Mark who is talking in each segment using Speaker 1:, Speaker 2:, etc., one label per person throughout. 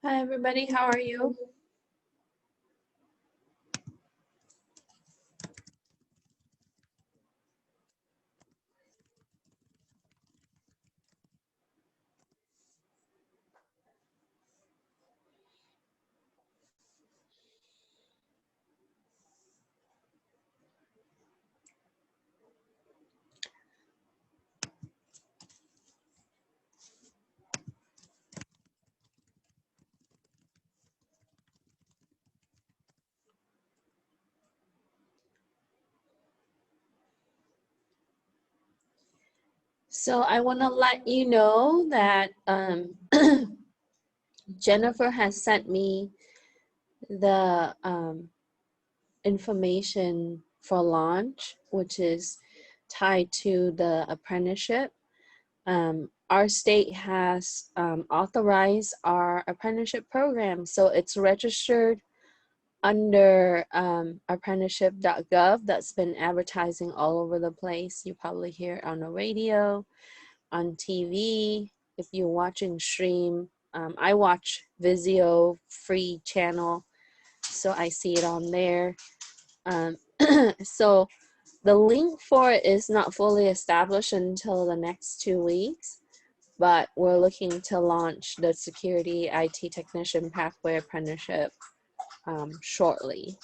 Speaker 1: Hi everybody, how are you? So I want to let you know that Jennifer has sent me the information for launch, which is tied to the apprenticeship. Our state has authorized our apprenticeship program, so it's registered under apprenticeship.gov. That's been advertising all over the place. You probably hear it on the radio, on TV. If you're watching stream, I watch Vizio free channel, so I see it on there. So the link for it is not fully established until the next 2 weeks, but we're looking to launch the security IT technician pathway apprenticeship shortly.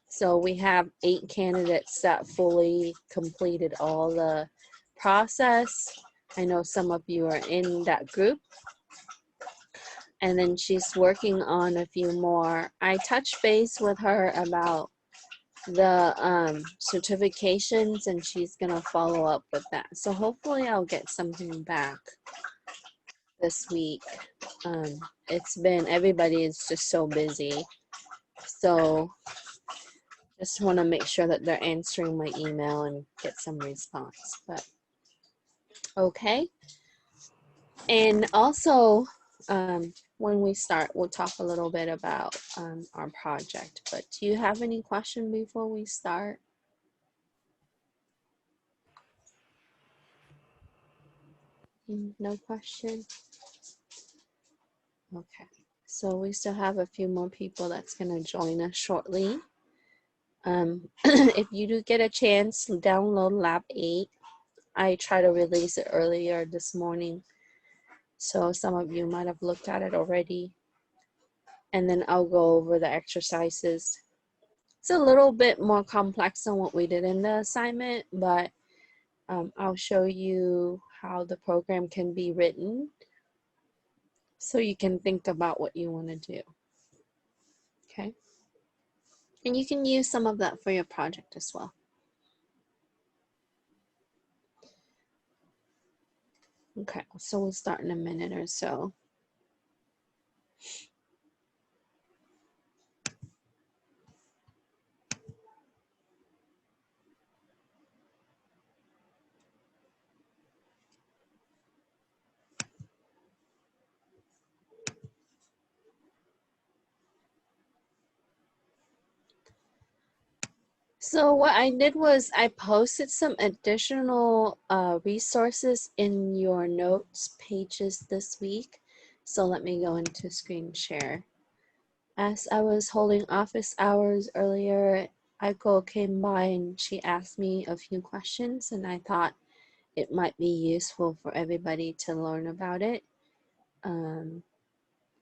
Speaker 1: So we have 8 candidates that fully completed all the process. I know some of you are in that group. And then she's working on a few more. I touched base with her about the certifications, and she's gonna follow up with that. So hopefully I'll get something back this week. It's been, everybody is just so busy. So just want to make sure that they're answering my email and get some response. But okay. And also, when we start, we'll talk a little bit about our project. But do you have any question before we start? No question? Okay. So we still have a few more people that's going to join us shortly. If you do get a chance, download Lab 8. I tried to release it earlier this morning, so some of you might have looked at it already. And then I'll go over the exercises. It's a little bit more complex than what we did in the assignment, but I'll show you how the program can be written so you can think about what you want to do. Okay. And you can use some of that for your project as well. Okay, so we'll start in a minute or so. So what I did was I posted some additional resources in your notes pages this week. So let me go into screen share. As I was holding office hours earlier, Aiko came by and she asked me a few questions, and I thought it might be useful for everybody to learn about it.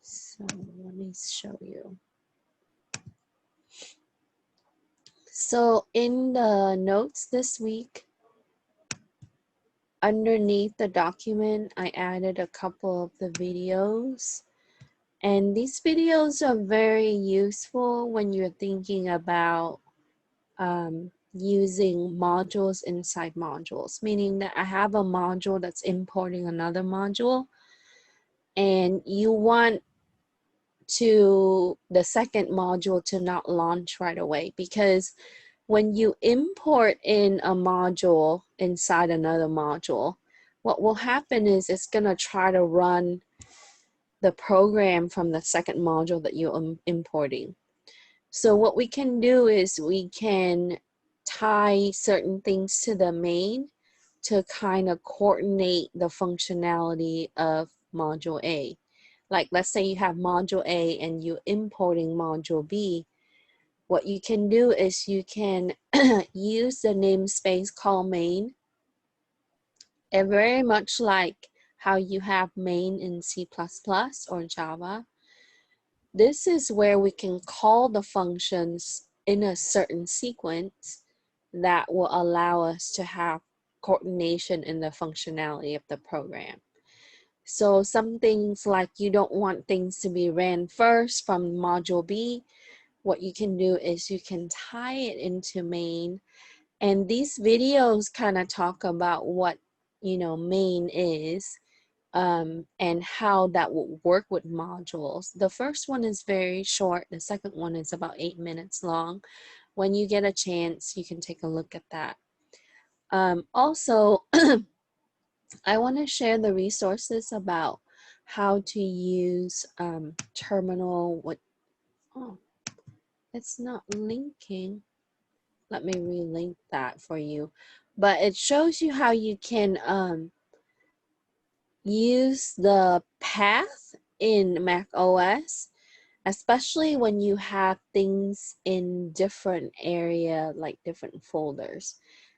Speaker 1: So let me show you. So in the notes this week, underneath the document, I added a couple of the videos. And these videos are very useful when you're thinking about using modules inside modules, meaning that I have a module that's importing another module, and you want the second module to not launch right away, because when you import in a module inside another module, what will happen is it's going to try to run the program from the second module that you're importing. So what we can do is we can tie certain things to the main to kind of coordinate the functionality of module A. Like let's say you have module A and you're importing module B. What you can do is you can use the namespace call main, and very much like how you have main in C++ or Java. This is where we can call the functions in a certain sequence that will allow us to have coordination in the functionality of the program. So some things like you don't want things to be ran first from module B. What you can do is you can tie it into main. And these videos kind of talk about what, main is, and how that will work with modules. The first one is very short. The second one is about 8 minutes long. When you get a chance, you can take a look at that. Also, I want to share the resources about how to use terminal. Oh, it's not linking. Let me relink that for you. But it shows you how you can use the path in Mac OS, especially when you have things in different area, like different folders.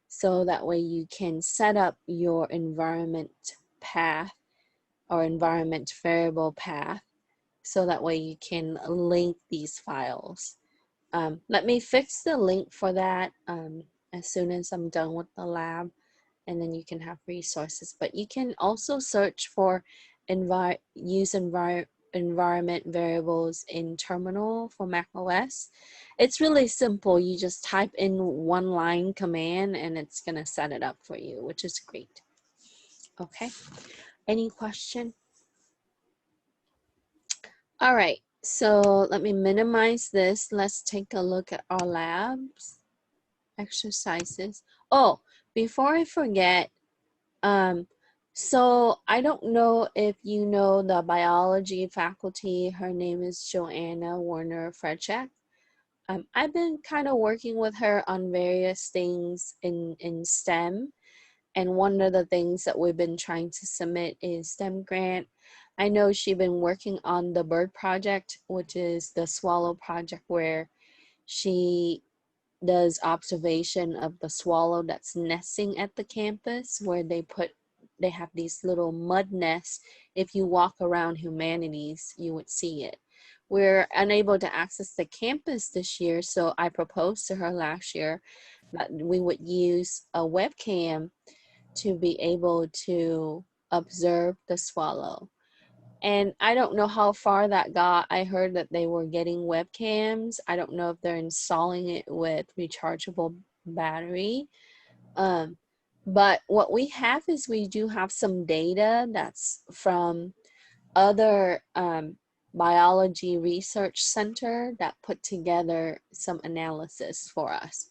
Speaker 1: So that way you can set up your environment path or environment variable path, so that way you can link these files. Let me fix the link for that as soon as I'm done with the lab, and then you can have resources. But you can also search for environment variables in terminal for Mac OS. It's really simple. You just type in one line command and it's gonna set it up for you, which is great. Okay, any question? All right, so let me minimize this. Let's take a look at our labs exercises. Oh, before I forget, so I don't know if you know the biology faculty. Her name is Joanna Warner Fredcheck. I've been kind of working with her on various things in STEM. And one of the things that we've been trying to submit is STEM grant. I know she's been working on the bird project, which is the swallow project, where she does observation of the swallow that's nesting at the campus, where they have these little mud nests. If you walk around Humanities, you would see it. We're unable to access the campus this year, so I proposed to her last year that we would use a webcam to be able to observe the swallow. And I don't know how far that got. I heard that they were getting webcams. I don't know if they're installing it with rechargeable battery. But what we have is we do have some data that's from other biology research center that put together some analysis for us.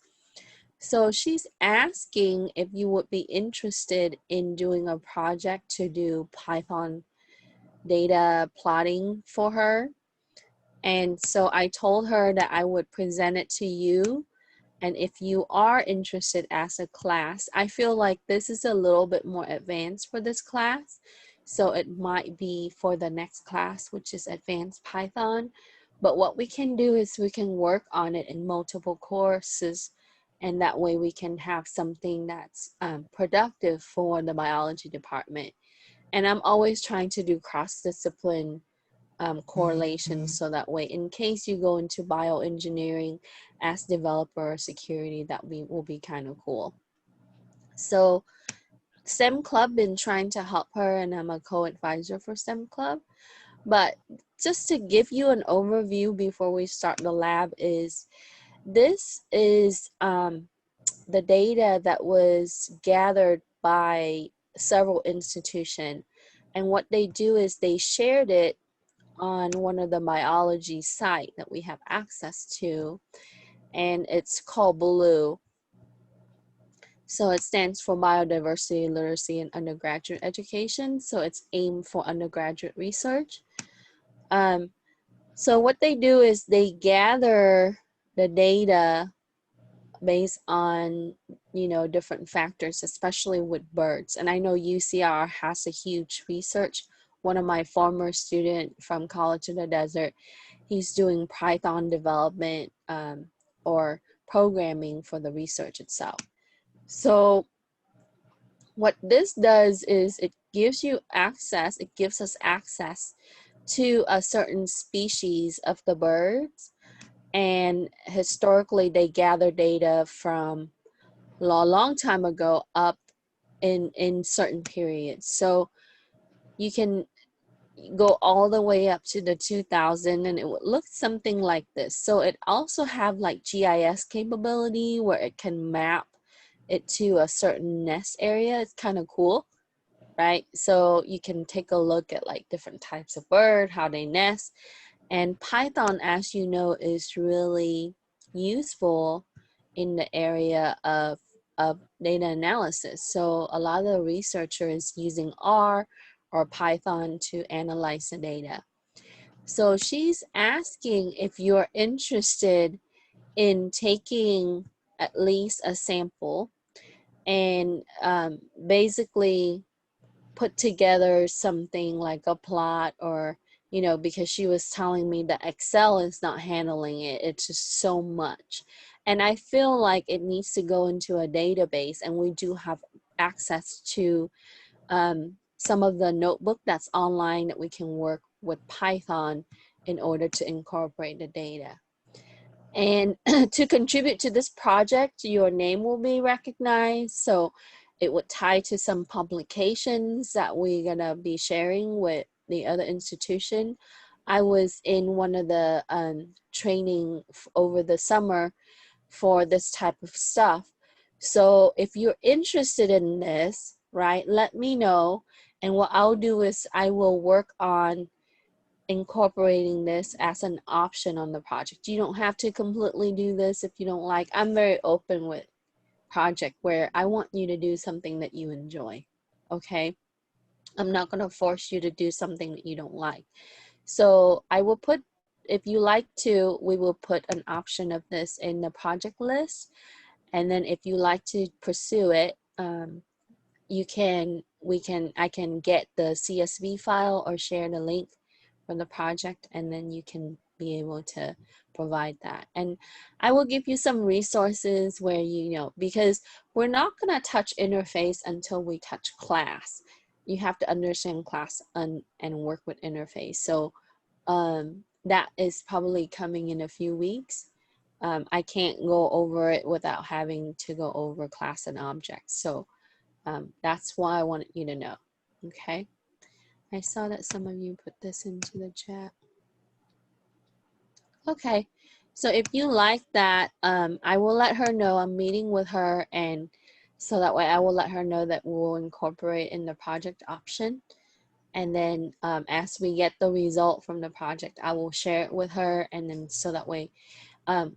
Speaker 1: So she's asking if you would be interested in doing a project to do Python data plotting for her. And so I told her that I would present it to you. And if you are interested as a class, I feel like this is a little bit more advanced for this class. So it might be for the next class, which is advanced Python. But what we can do is we can work on it in multiple courses. And that way we can have something that's productive for the biology department. And I'm always trying to do cross-discipline correlations, so that way in case you go into bioengineering as developer or security, that will be kind of cool. So STEM Club been trying to help her, and I'm a co-advisor for STEM Club. But just to give you an overview before we start the lab, is this is the data that was gathered by several institutions, and what they do is they shared it on one of the biology site that we have access to, and it's called BLUE. So it stands for Biodiversity, Literacy, and Undergraduate Education. So it's aimed for undergraduate research. So what they do is they gather the data based on, different factors, especially with birds. And I know UCR has a huge research one of my former student from College in the Desert. He's doing Python development or programming for the research itself. So what this does is it gives you access, it gives us access to a certain species of the birds. And historically, they gather data from a long time ago up in certain periods. So you can go all the way up to the 2000 and it would look something like this. So it also have like GIS capability where it can map it to a certain nest area. It's kind of cool, right? So you can take a look at like different types of bird, how they nest. And Python, as you know, is really useful in the area of data analysis. So a lot of the researchers using R or Python to analyze the data. So she's asking if you're interested in taking at least a sample and basically put together something like a plot, or you know, because she was telling me that Excel is not handling it. It's just so much. And I feel like it needs to go into a database, and we do have access to some of the notebook that's online that we can work with Python in order to incorporate the data. And to contribute to this project, your name will be recognized. So it would tie to some publications that we're gonna be sharing with the other institution. I was in one of the training over the summer for this type of stuff. So if you're interested in this, right, let me know. And what I'll do is I will work on incorporating this as an option on the project. You don't have to completely do this if you don't like. I'm very open with project where I want you to do something that you enjoy, okay? I'm not going to force you to do something that you don't like. So I will put, if you like to, we will put an option of this in the project list. And then if you like to pursue it, I can get the CSV file or share the link from the project, and then you can be able to provide that. And I will give you some resources where you know, because we're not going to touch interface until we touch class. You have to understand class and work with interface. So that is probably coming in a few weeks. I can't go over it without having to go over class and objects. So that's why I wanted you to know, okay? I saw that some of you put this into the chat. Okay, so if you like that, I will let her know. I'm meeting with her, and so that way I will let her know that we'll incorporate in the project option. And then as we get the result from the project, I will share it with her, and then so that way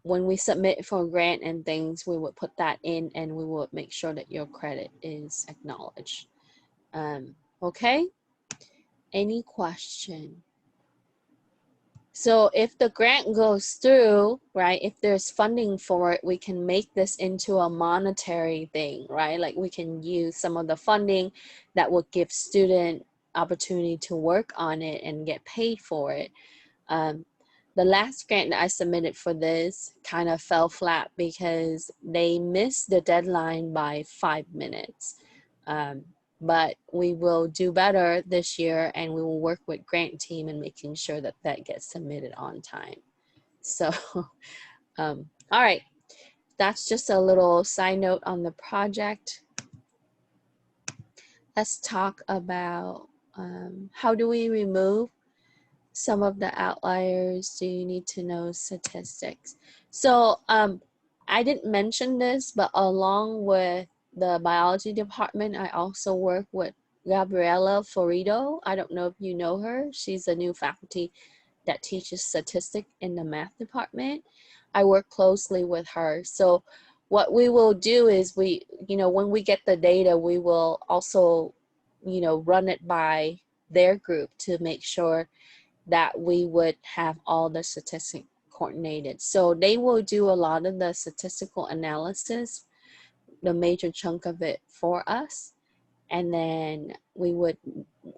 Speaker 1: when we submit for a grant and things, we would put that in, and we will make sure that your credit is acknowledged. Okay, any question? So if the grant goes through, right, if there's funding for it, we can make this into a monetary thing, right? Like we can use some of the funding that would give student opportunity to work on it and get paid for it. The last grant that I submitted for this kind of fell flat because they missed the deadline by 5 minutes. But we will do better this year, and we will work with grant team in making sure that that gets submitted on time. So, all right, that's just a little side note on the project. Let's talk about how do we remove some of the outliers. Do you need to know statistics? So I didn't mention this, but along with the biology department, I also work with Gabriela Florido. I don't know if you know her. She's a new faculty that teaches statistics in the math department. I work closely with her. So what we will do is we, you know, when we get the data, we will also, you know, run it by their group to make sure that we would have all the statistics coordinated. So they will do a lot of the statistical analysis, the major chunk of it for us. And then we would,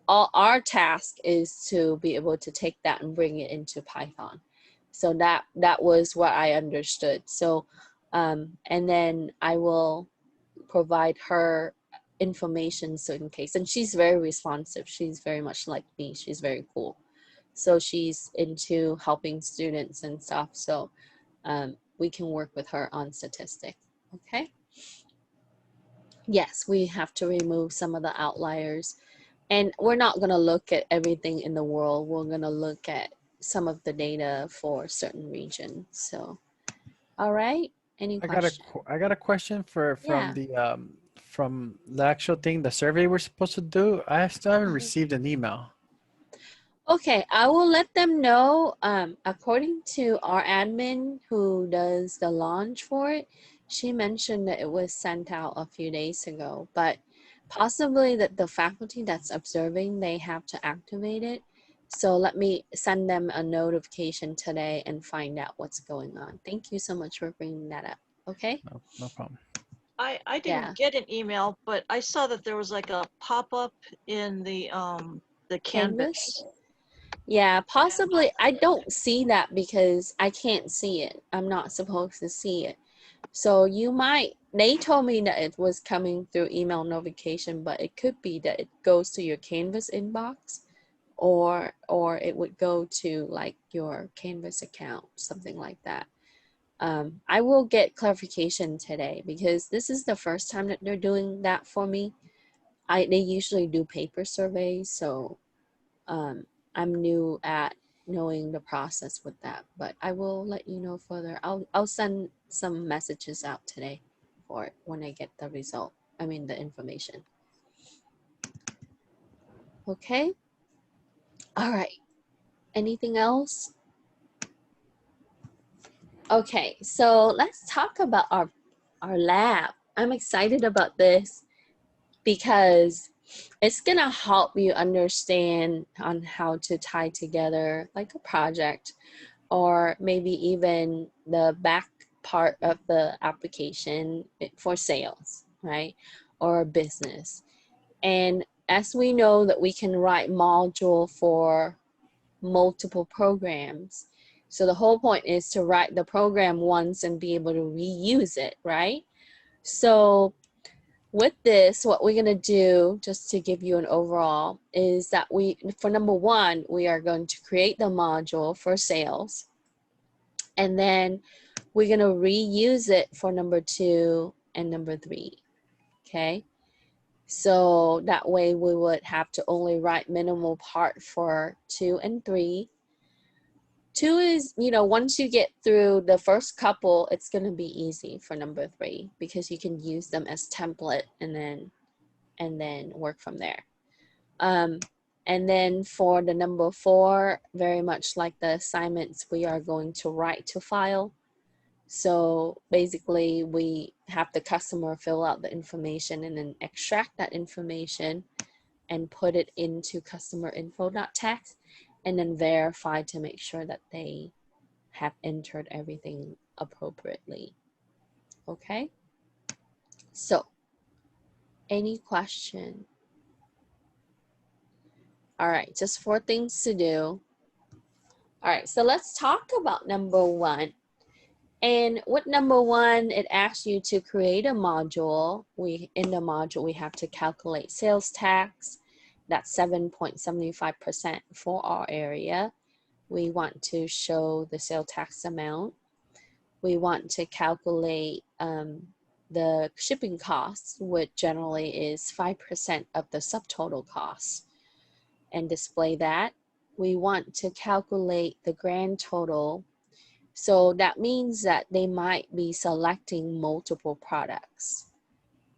Speaker 1: all our task is to be able to take that and bring it into Python. So that was what I understood. So, and then I will provide her information so in case, and she's very responsive. She's very much like me. She's very cool. So she's into helping students and stuff. So we can work with her on statistics. Okay. Yes, we have to remove some of the outliers. And we're not going to look at everything in the world. We're going to look at some of the data for certain regions. So, all right. Any questions?
Speaker 2: I got a question
Speaker 1: Yeah.
Speaker 2: from the actual thing, the survey we're supposed to do. I still haven't received an email.
Speaker 1: Okay, I will let them know. According to our admin who does the launch for it, she mentioned that it was sent out a few days ago, but possibly that the faculty that's observing, they have to activate it. So let me send them a notification today and find out what's going on. Thank you so much for bringing that up. Okay?
Speaker 2: No, no problem.
Speaker 3: I
Speaker 1: Yeah.
Speaker 3: didn't get an email, but I saw that there was like a pop-up in the
Speaker 1: Canvas?
Speaker 3: Canvas.
Speaker 1: Yeah, possibly. I don't see that because I can't see it. I'm not supposed to see it. So you might, they told me that it was coming through email notification, but it could be that it goes to your Canvas inbox or it would go to like your Canvas account, something like that. I will get clarification today because this is the first time that they're doing that for me. They usually do paper surveys, so I'm new at knowing the process with that, but I will let you know further. I'll send some messages out today for it when I get the result. I mean the information. Okay. All right. Anything else? Okay. So let's talk about our lab. I'm excited about this because it's gonna help you understand on how to tie together like a project or maybe even the back part of the application for sales, right? Or business. And as we know that we can write module for multiple programs. So the whole point is to write the program once and be able to reuse it, right? So with this, what we're gonna do, just to give you an overall, is that for number one, we are going to create the module for sales. And then we're going to reuse it for number 2 and number 3. Okay. So that way we would have to only write minimal part for 2 and 3. 2 is, once you get through the first couple, it's going to be easy for number 3 because you can use them as template and then work from there. And then for the number 4, very much like the assignments, we are going to write to file. So basically we have the customer fill out the information and then extract that information and put it into customerinfo.txt and then verify to make sure that they have entered everything appropriately. Okay. So any question? All right, just 4 things to do. All right, so let's talk about number 1. And with number 1, it asks you to create a module. In the module, we have to calculate sales tax. That's 7.75% for our area. We want to show the sales tax amount. We want to calculate the shipping costs, which generally is 5% of the subtotal cost, and display that. We want to calculate the grand total. So that means that they might be selecting multiple products.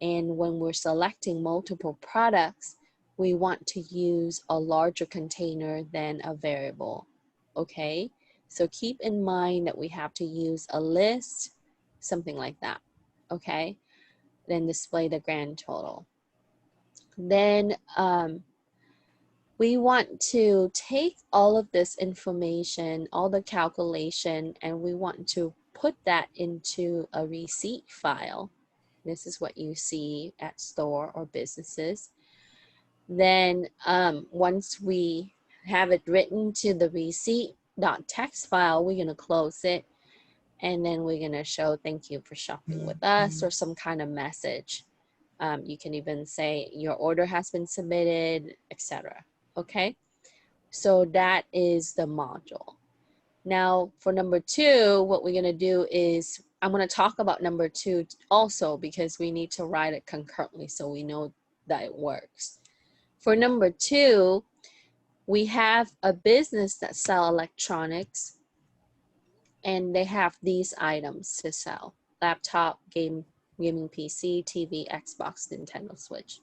Speaker 1: And when we're selecting multiple products, we want to use a larger container than a variable. Okay, so keep in mind that we have to use a list, something like that. Okay, then display the grand total. Then we want to take all of this information, all the calculation, and we want to put that into a receipt file. This is what you see at store or businesses. Then once we have it written to the receipt.txt file, we're going to close it. And then we're going to show thank you for shopping with us or some kind of message. You can even say your order has been submitted, etc. Okay, so that is the module. Now for number 2, what we're going to do is I'm going to talk about number 2 also because we need to write it concurrently so we know that it works. For number 2, we have a business that sell electronics and they have these items to sell: laptop, gaming PC, TV, Xbox, Nintendo Switch.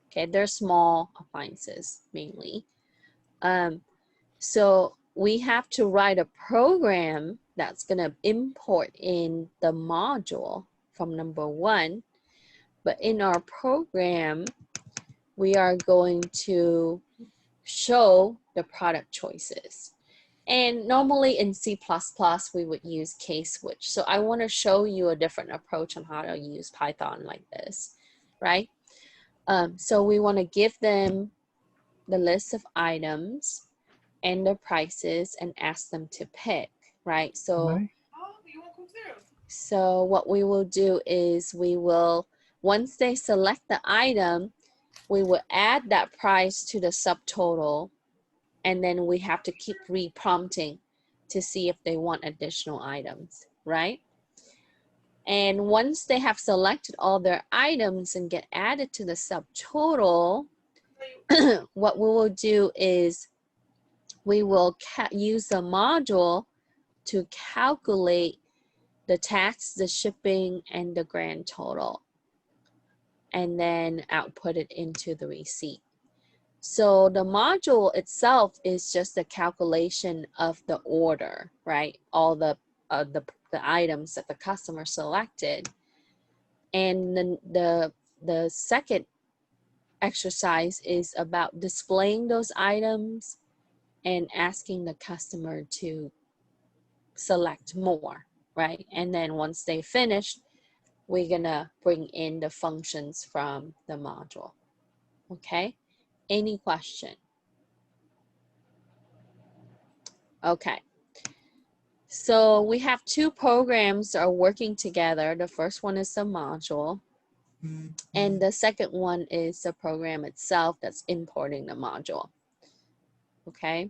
Speaker 1: Okay, they're small appliances mainly. So we have to write a program that's going to import in the module from number 1. But in our program, we are going to show the product choices. And normally in C++, we would use case switch. So I want to show you a different approach on how to use Python like this, right? So we want to give them the list of items and the prices and ask them to pick, right? So what we will do is we will, once they select the item, we will add that price to the subtotal, and then we have to keep reprompting to see if they want additional items, right? And once they have selected all their items and get added to the subtotal, what we will do is we will use the module to calculate the tax, the shipping, and the grand total, and then output it into the receipt. So the module itself is just a calculation of the order, right? All the items that the customer selected. And then the second exercise is about displaying those items and asking the customer to select more, right? And then once they finish, we're gonna bring in the functions from the module. Okay, any question? Okay, so we have 2 programs that are working together. The first one is the module, and the second one is the program itself that's importing the module. Okay,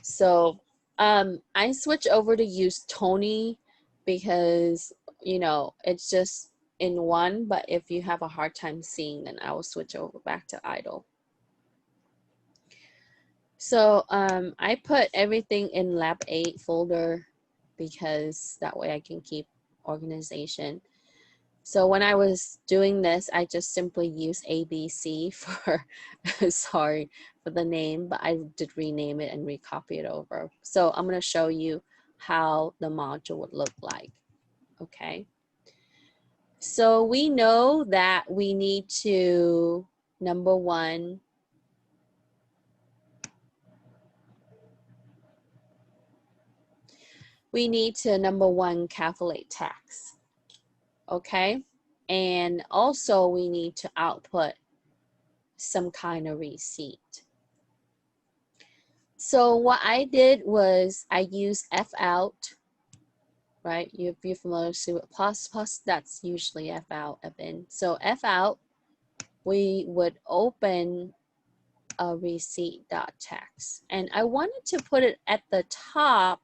Speaker 1: so I switch over to use Tony because, you know, it's just in one, but if you have a hard time seeing, then I will switch over back to idle. So I put everything in lab 8 folder because that way I can keep organization. So when I was doing this, I just simply used ABC for, sorry for the name, but I did rename it and recopy it over. So I'm going to show you how the module would look like. Okay. So we know that we need to, number 1, we need to, number 1, calculate tax. Okay. And also we need to output some kind of receipt. So what I did was I used F out, right? If you're familiar with plus, that's usually F out, F in. So F out, we would open a receipt.txt. And I wanted to put it at the top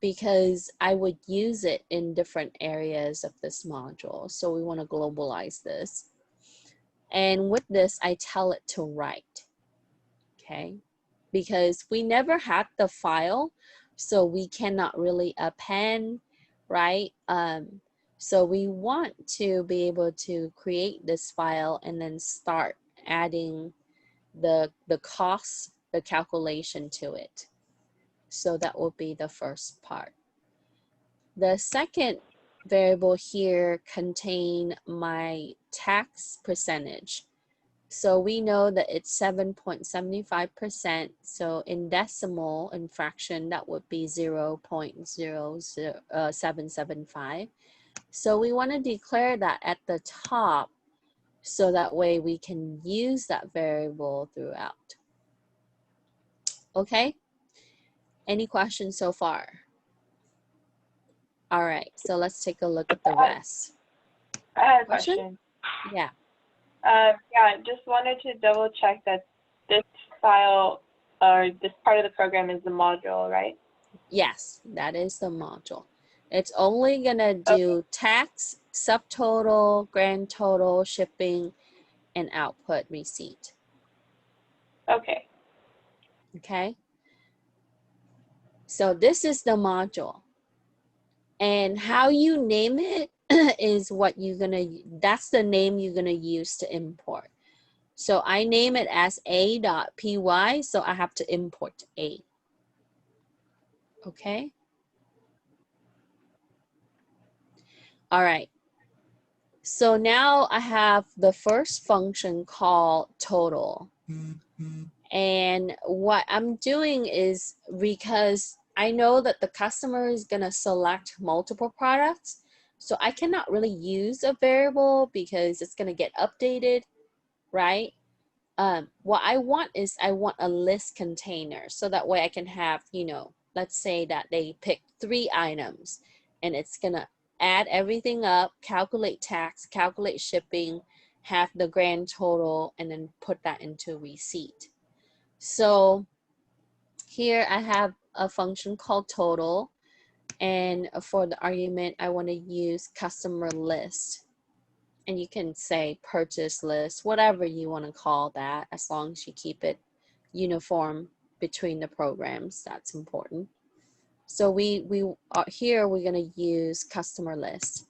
Speaker 1: because I would use it in different areas of this module. So we want to globalize this. And with this, I tell it to write, okay? Because we never had the file, so we cannot really append, right? So we want to be able to create this file and then start adding the costs, the calculation to it. So that will be the first part. The second variable here contain my tax percentage. So we know that it's 7.75%. So in decimal, in fraction, that would be 0.0775. So we want to declare that at the top so that way we can use that variable throughout. Okay? Any questions so far? All right, so let's take a look at the rest.
Speaker 4: I had a
Speaker 1: Question?
Speaker 4: question.
Speaker 1: Yeah.
Speaker 4: Yeah, just wanted to double check that this file or this part of the program is the module, right?
Speaker 1: Yes, that is the module. It's only gonna do tax, subtotal, grand total, shipping, and output receipt.
Speaker 4: Okay.
Speaker 1: Okay? So this is the module. And how you name it is what you're gonna, that's the name you're gonna use to import. So I name it as a.py, so I have to import a. Okay? All right. So now I have the first function called total. And what I'm doing is, because I know that the customer is gonna select multiple products, so I cannot really use a variable because it's gonna get updated, right? What I want is I want a list container, so that way I can have, you know, let's say that they pick 3 items and it's gonna add everything up, calculate tax, calculate shipping, have the grand total, and then put that into receipt. So here I have a function called total, and for the argument I want to use customer list. And you can say purchase list, whatever you want to call that, as long as you keep it uniform between the programs. That's important. So we are here, we're going to use customer list.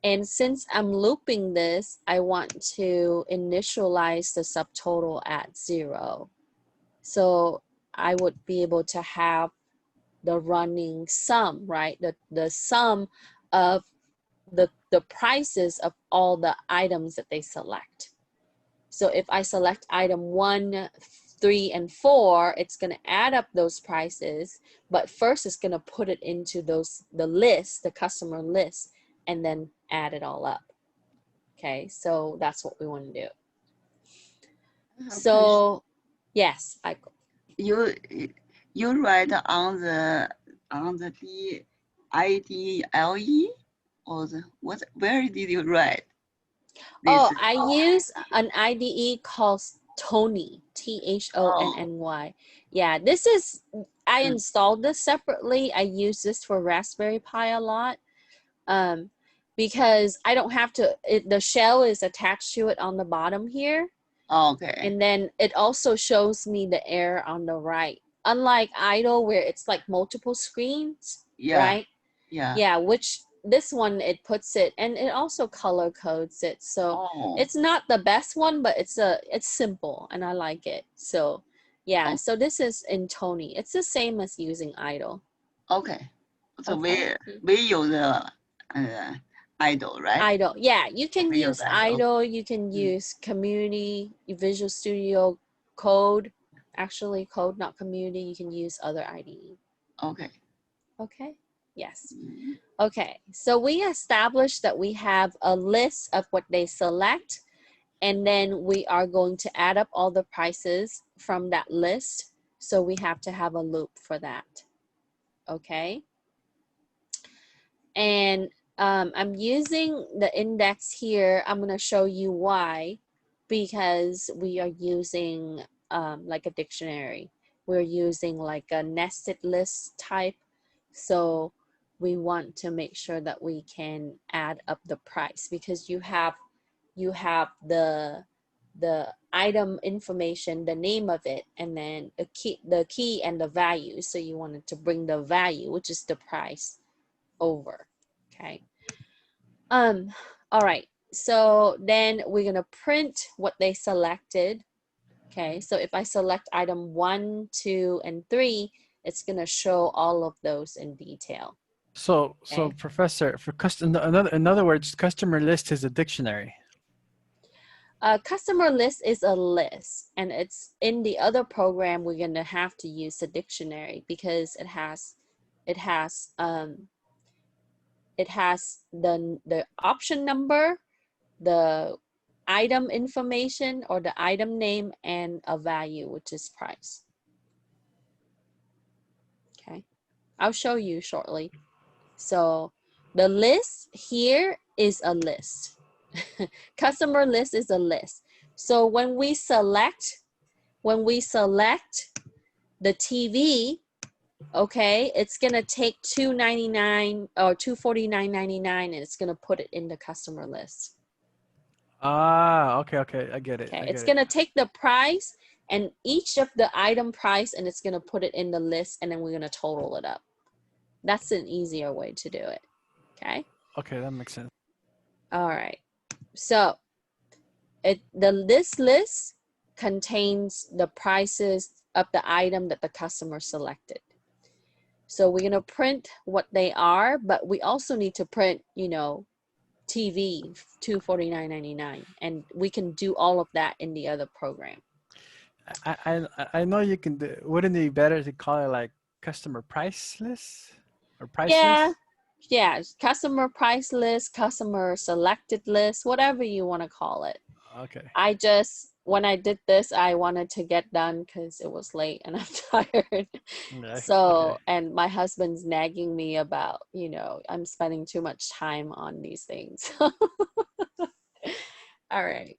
Speaker 1: And since I'm looping this, I want to initialize the subtotal at 0. So I would be able to have the running sum, right? The sum of the prices of all the items that they select. So if I select item 1, 3, and 4, it's going to add up those prices, but first it's going to put it into the list, the customer list, and then add it all up. Okay, so that's what we want to do. So yes,
Speaker 5: you write on the DIDLE or the what? Where did you write?
Speaker 1: Oh,
Speaker 5: This?
Speaker 1: I use an IDE called Tony, Thonny. Yeah, this is, I installed this separately. I use this for Raspberry Pi a lot, because I don't have to, the shell is attached to it on the bottom here.
Speaker 5: Okay.
Speaker 1: And then it also shows me the error on the right. Unlike idle, where it's like multiple screens,
Speaker 5: Yeah.
Speaker 1: right?
Speaker 5: Yeah.
Speaker 1: Yeah, which this one, it puts it, and it also color codes it. So it's not the best one, but it's simple and I like it. So yeah, so this is in Tony. It's the same as using idle.
Speaker 5: Okay. So
Speaker 1: Okay.
Speaker 5: we use idle, right?
Speaker 1: Idle. Yeah, you can
Speaker 5: We
Speaker 1: use
Speaker 5: use idle.
Speaker 1: idle, you can use community, Visual Studio Code. Actually, Code, not community. You can use other IDE.
Speaker 5: Okay.
Speaker 1: Okay. Yes. Okay, so we established that we have a list of what they select, and then we are going to add up all the prices from that list. So we have to have a loop for that. Okay. And I'm using the index here. I'm going to show you why, because we are using like a dictionary. We're using like a nested list type. So we want to make sure that we can add up the price, because you have the item information, the name of it, and then the key and the value. So you wanted to bring the value, which is the price, over. Okay. All right. So then we're gonna print what they selected. Okay. So if I select item 1, 2, and 3, it's gonna show all of those in detail.
Speaker 2: So
Speaker 1: Okay.
Speaker 2: Professor, for in other words, customer list is a dictionary.
Speaker 1: Customer list is a list, and it's in the other program. We're gonna have to use the dictionary because it has the option number, the item information or the item name and a value, which is price. Okay, I'll show you shortly. So the list here is a list. Customer list is a list. So when we select the TV, okay, it's gonna take $299 or $249.99 and it's gonna put it in the customer list.
Speaker 2: Ah, okay, okay, I get it.
Speaker 1: Okay,
Speaker 2: I
Speaker 1: it's
Speaker 2: get it.
Speaker 1: gonna take the price and each of the item price and it's gonna put it in the list and then we're gonna total it up. That's an easier way to do it. Okay.
Speaker 2: Okay, that makes sense.
Speaker 1: All right. So this list contains the prices of the item that the customer selected. So we're gonna print what they are, but we also need to print, you know, TV $249.99, and we can do all of that in the other program.
Speaker 2: I know you can do. Wouldn't it be better to call it like customer price list or price
Speaker 1: Yeah,
Speaker 2: list?
Speaker 1: yeah, customer price list, customer selected list, whatever you want to call it.
Speaker 2: Okay.
Speaker 1: When I did this, I wanted to get done because it was late and I'm tired.
Speaker 2: Yeah,
Speaker 1: So,
Speaker 2: okay.
Speaker 1: and my husband's nagging me about, you know, I'm spending too much time on these things. All right.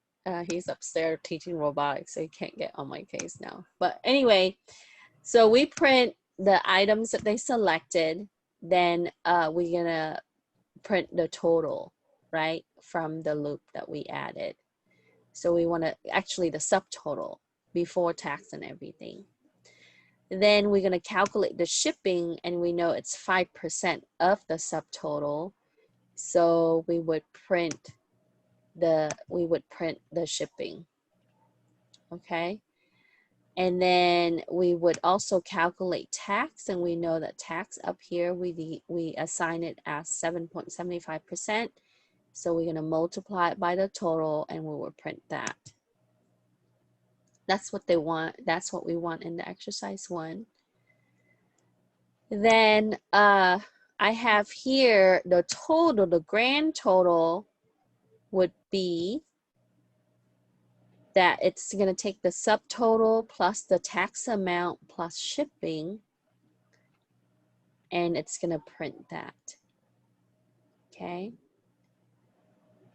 Speaker 1: He's upstairs teaching robotics, so he can't get on my case now. But anyway, so we print the items that they selected. Then we're going to print the total, right, from the loop that we added. So we want to, actually the subtotal before tax and everything. Then we're going to calculate the shipping, and we know it's 5% of the subtotal. So we would print the shipping. Okay. And then we would also calculate tax, and we know that tax up here, we assign it as 7.75%. So we're going to multiply it by the total and we will print that. That's what they want. That's what we want in the exercise 1. Then I have here the total, the grand total would be that it's going to take the subtotal plus the tax amount plus shipping, and it's going to print that. Okay.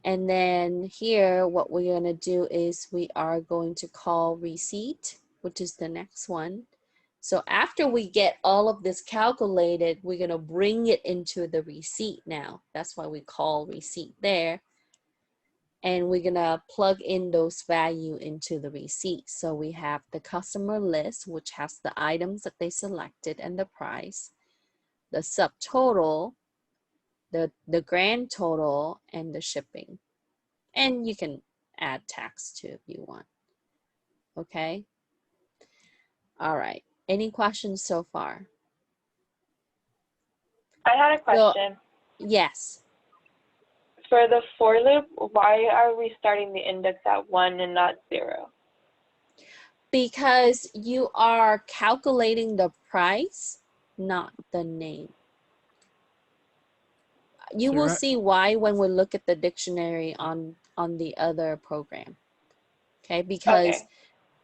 Speaker 1: And then here, what we're going to do is we are going to call receipt, which is the next one. So after we get all of this calculated, we're going to bring it into the receipt now. That's why we call receipt there. And we're going to plug in those value into the receipt. So we have the customer list, which has the items that they selected and the price, the subtotal, the grand total, and the shipping. And you can add tax too if you want. Okay. All right. Any questions so far?
Speaker 4: I had a question.
Speaker 1: Yes.
Speaker 4: For the for loop, why are we starting the index at 1 and not 0?
Speaker 1: Because you are calculating the price, not the name. You
Speaker 2: So
Speaker 1: will
Speaker 2: right-
Speaker 1: see why when we look at the dictionary on the other program. Okay, because
Speaker 4: Okay.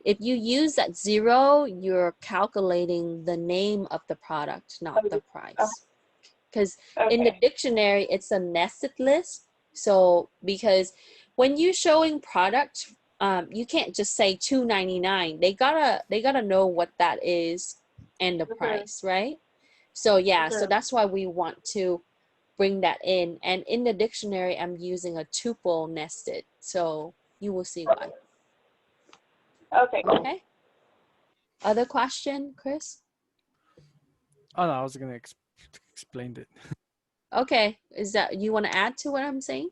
Speaker 1: if you use that 0, you're calculating the name of the product, not the price. Because in the
Speaker 4: Okay.
Speaker 1: dictionary, it's a nested list. So because when you're showing product, you can't just say $2.99. They gotta know what that is and the price, right? So yeah, so that's why we want to bring that in. And in the dictionary, I'm using a tuple nested. So you will see why.
Speaker 4: Okay.
Speaker 1: Okay. Other question, Chris?
Speaker 2: Oh no, I was gonna explain it.
Speaker 1: Okay. Is that you want to add to what I'm saying?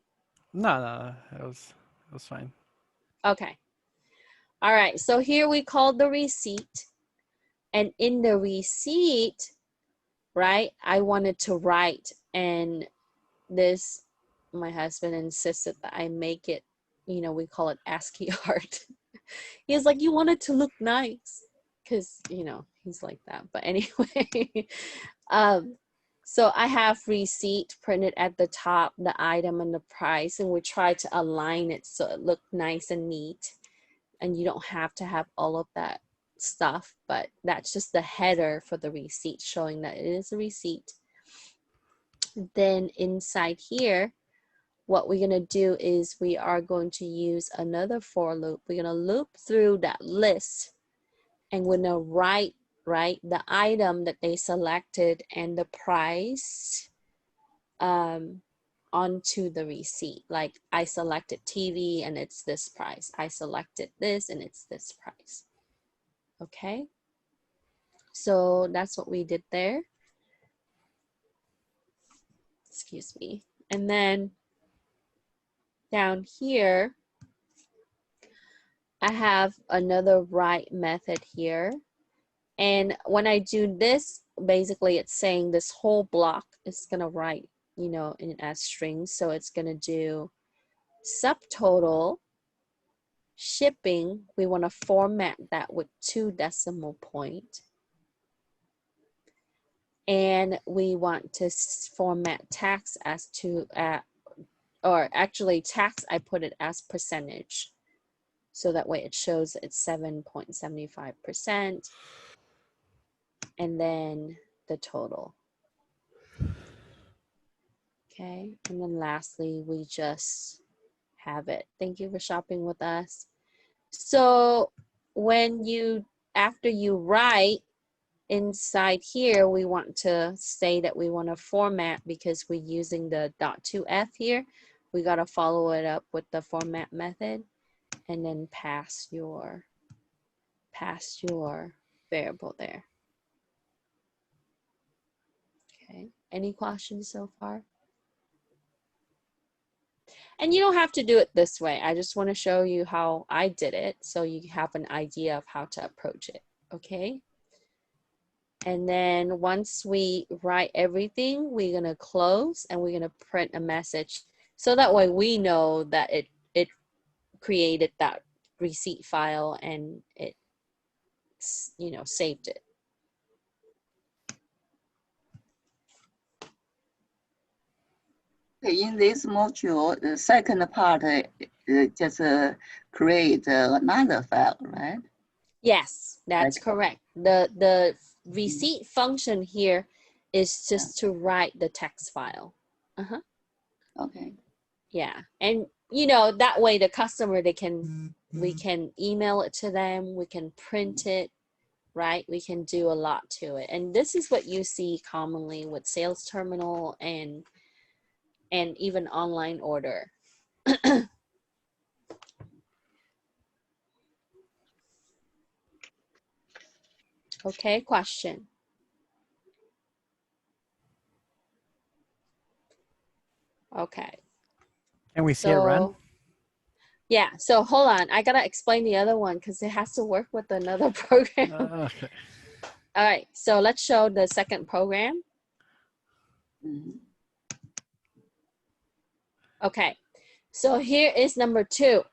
Speaker 2: No, that was fine.
Speaker 1: Okay. All right. So here we call the receipt. And in the receipt, right, I wanted to write, and this, my husband insisted that I make it, you know, we call it ASCII art. He's like, you want it to look nice. Because, you know, he's like that. But anyway, So I have receipt printed at the top, the item and the price, and we try to align it so it look nice and neat. And you don't have to have all of that stuff, but that's just the header for the receipt showing that it is a receipt. Then inside here, what we're going to do is we are going to use another for loop. We're going to loop through that list, and we're going to write the item that they selected and the price onto the receipt. Like I selected TV and it's this price. I selected this and it's this price. Okay, so that's what we did there. Excuse me. And then down here, I have another write method here. And when I do this, basically it's saying this whole block is gonna write, you know, in as strings. So it's gonna do subtotal, shipping. We wanna format that with 2 decimal point. And we want to format tax as or actually tax, I put it as percentage. So that way it shows it's 7.75%. And then the total. Okay, and then lastly, we just have it. Thank you for shopping with us. So when after you write inside here, we want to say that we want to format because we're using the .2f here. We got to follow it up with the format method and then pass your variable there. Okay, any questions so far? And you don't have to do it this way. I just want to show you how I did it so you have an idea of how to approach it, okay? And then once we write everything, we're going to close and we're going to print a message. So that way we know that it created that receipt file and it, you know, saved it.
Speaker 5: In this module, the second part just create another file, right?
Speaker 1: Yes, that's
Speaker 5: Okay.
Speaker 1: correct. The receipt function here is just to write the text file. Uh-huh.
Speaker 5: Okay.
Speaker 1: Yeah, and you know, that way the customer, we can email it to them, we can print it, right? We can do a lot to it. And this is what you see commonly with sales terminal and even online order. Okay, question. Okay.
Speaker 2: Can we see it run?
Speaker 1: Yeah, so hold on. I gotta explain the other one because it has to work with another program.
Speaker 2: Okay.
Speaker 1: All right, so let's show the second program.
Speaker 5: Mhm.
Speaker 1: Okay, so here is number 2.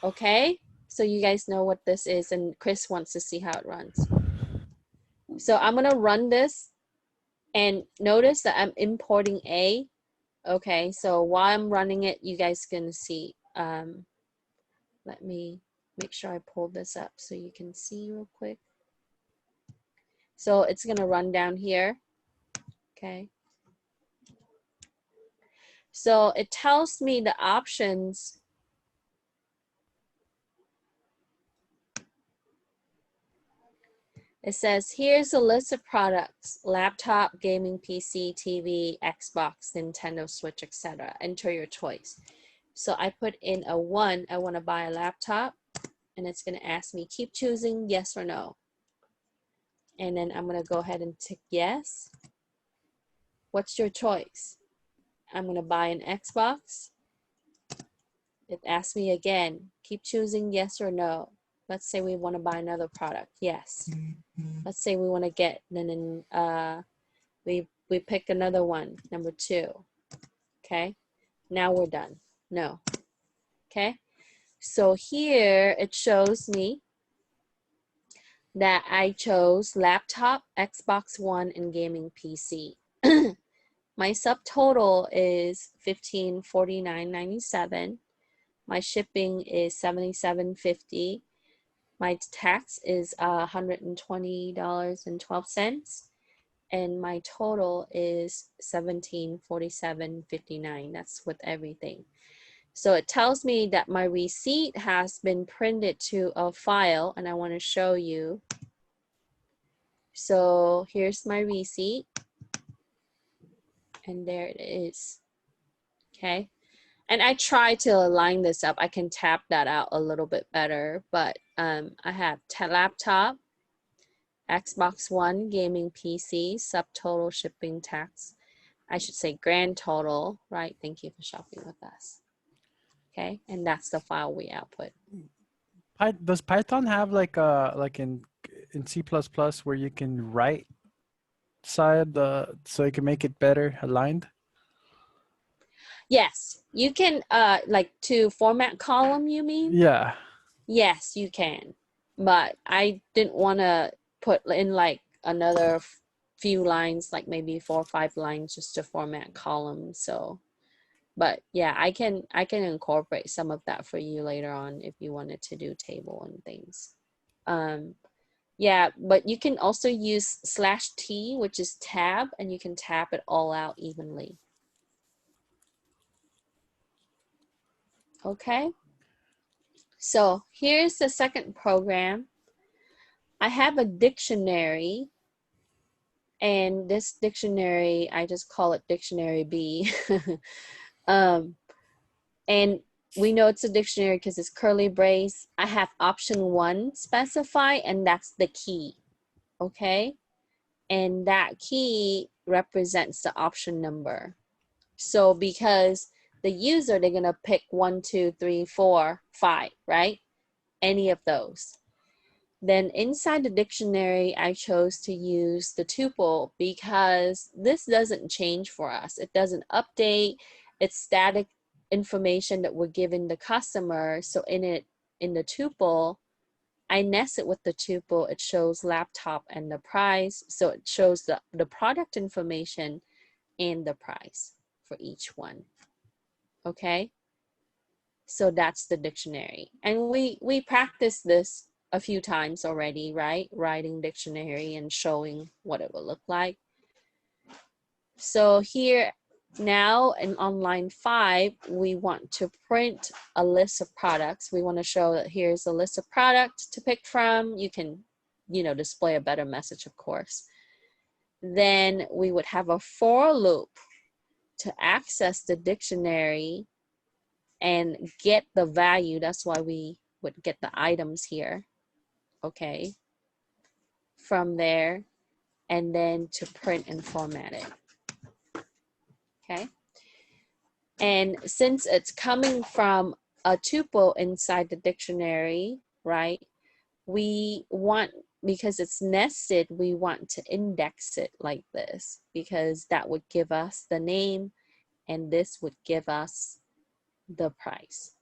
Speaker 1: Okay, so you guys know what this is, and Chris wants to see how it runs. So I'm gonna run this, and notice that I'm importing A. Okay, so while I'm running it, you guys can see. Let me make sure I pull this up so you can see real quick. So it's gonna run down here. Okay. So it tells me the options. It says, here's a list of products: laptop, gaming PC, TV, Xbox, Nintendo Switch, etc. Enter your choice. So I put in a 1, I want to buy a laptop, and it's going to ask me, keep choosing yes or no. And then I'm going to go ahead and tick yes. What's your choice? I'm going to buy an Xbox. It asks me again, keep choosing yes or no. Let's say we want to buy another product. Yes. Let's say we want to get, then we pick another one, number 2. Okay. Now we're done. No. Okay. So here it shows me that I chose laptop, Xbox One, and gaming PC. My subtotal is $1549.97. My shipping is $77.50. My tax is $120.12. And my total is $1747.59. That's with everything. So it tells me that my receipt has been printed to a file, and I want to show you. So here's my receipt, and there it is. Okay. And I try to align this up. I can tap that out a little bit better, but I have laptop, Xbox One, gaming PC, subtotal, shipping, tax. I should say grand total, right? Thank you for shopping with us. Okay, and that's the file we output.
Speaker 2: Does Python have like in C++ where you can write side so you can make it better aligned?
Speaker 1: Yes, you can like to format column, you mean?
Speaker 2: Yeah.
Speaker 1: Yes, you can. But I didn't want to put in like another few lines, like maybe 4 or 5 lines just to format columns. So, but yeah, I can incorporate some of that for you later on if you wanted to do table and things. Yeah, but you can also use /T, which is tab, and you can tab it all out evenly. Okay. So here's the second program. I have a dictionary, and this dictionary, I just call it Dictionary B. And we know it's a dictionary because it's curly brace. I have option 1 specify, and that's the key. Okay. And that key represents the option number. So because the user, they're going to pick 1, 2, 3, 4, 5, right? Any of those. Then inside the dictionary, I chose to use the tuple because this doesn't change for us. It doesn't update. It's static information that we're giving the customer. So in the tuple, I nest it with the tuple. It shows laptop and the price. So it shows the product information and the price for each one. Okay. So that's the dictionary. And we practiced this a few times already, right? Writing dictionary and showing what it will look like. So here now on line 5, we want to print a list of products. We want to show that here's a list of products to pick from. You can, display a better message, of course. Then we would have a for loop to access the dictionary and get the value. That's why we would get the items here. Okay. From there, and then to print and format it. Okay. And since it's coming from a tuple inside the dictionary, right? We want, because it's nested, we want to index it like this, because that would give us the name and this would give us the price.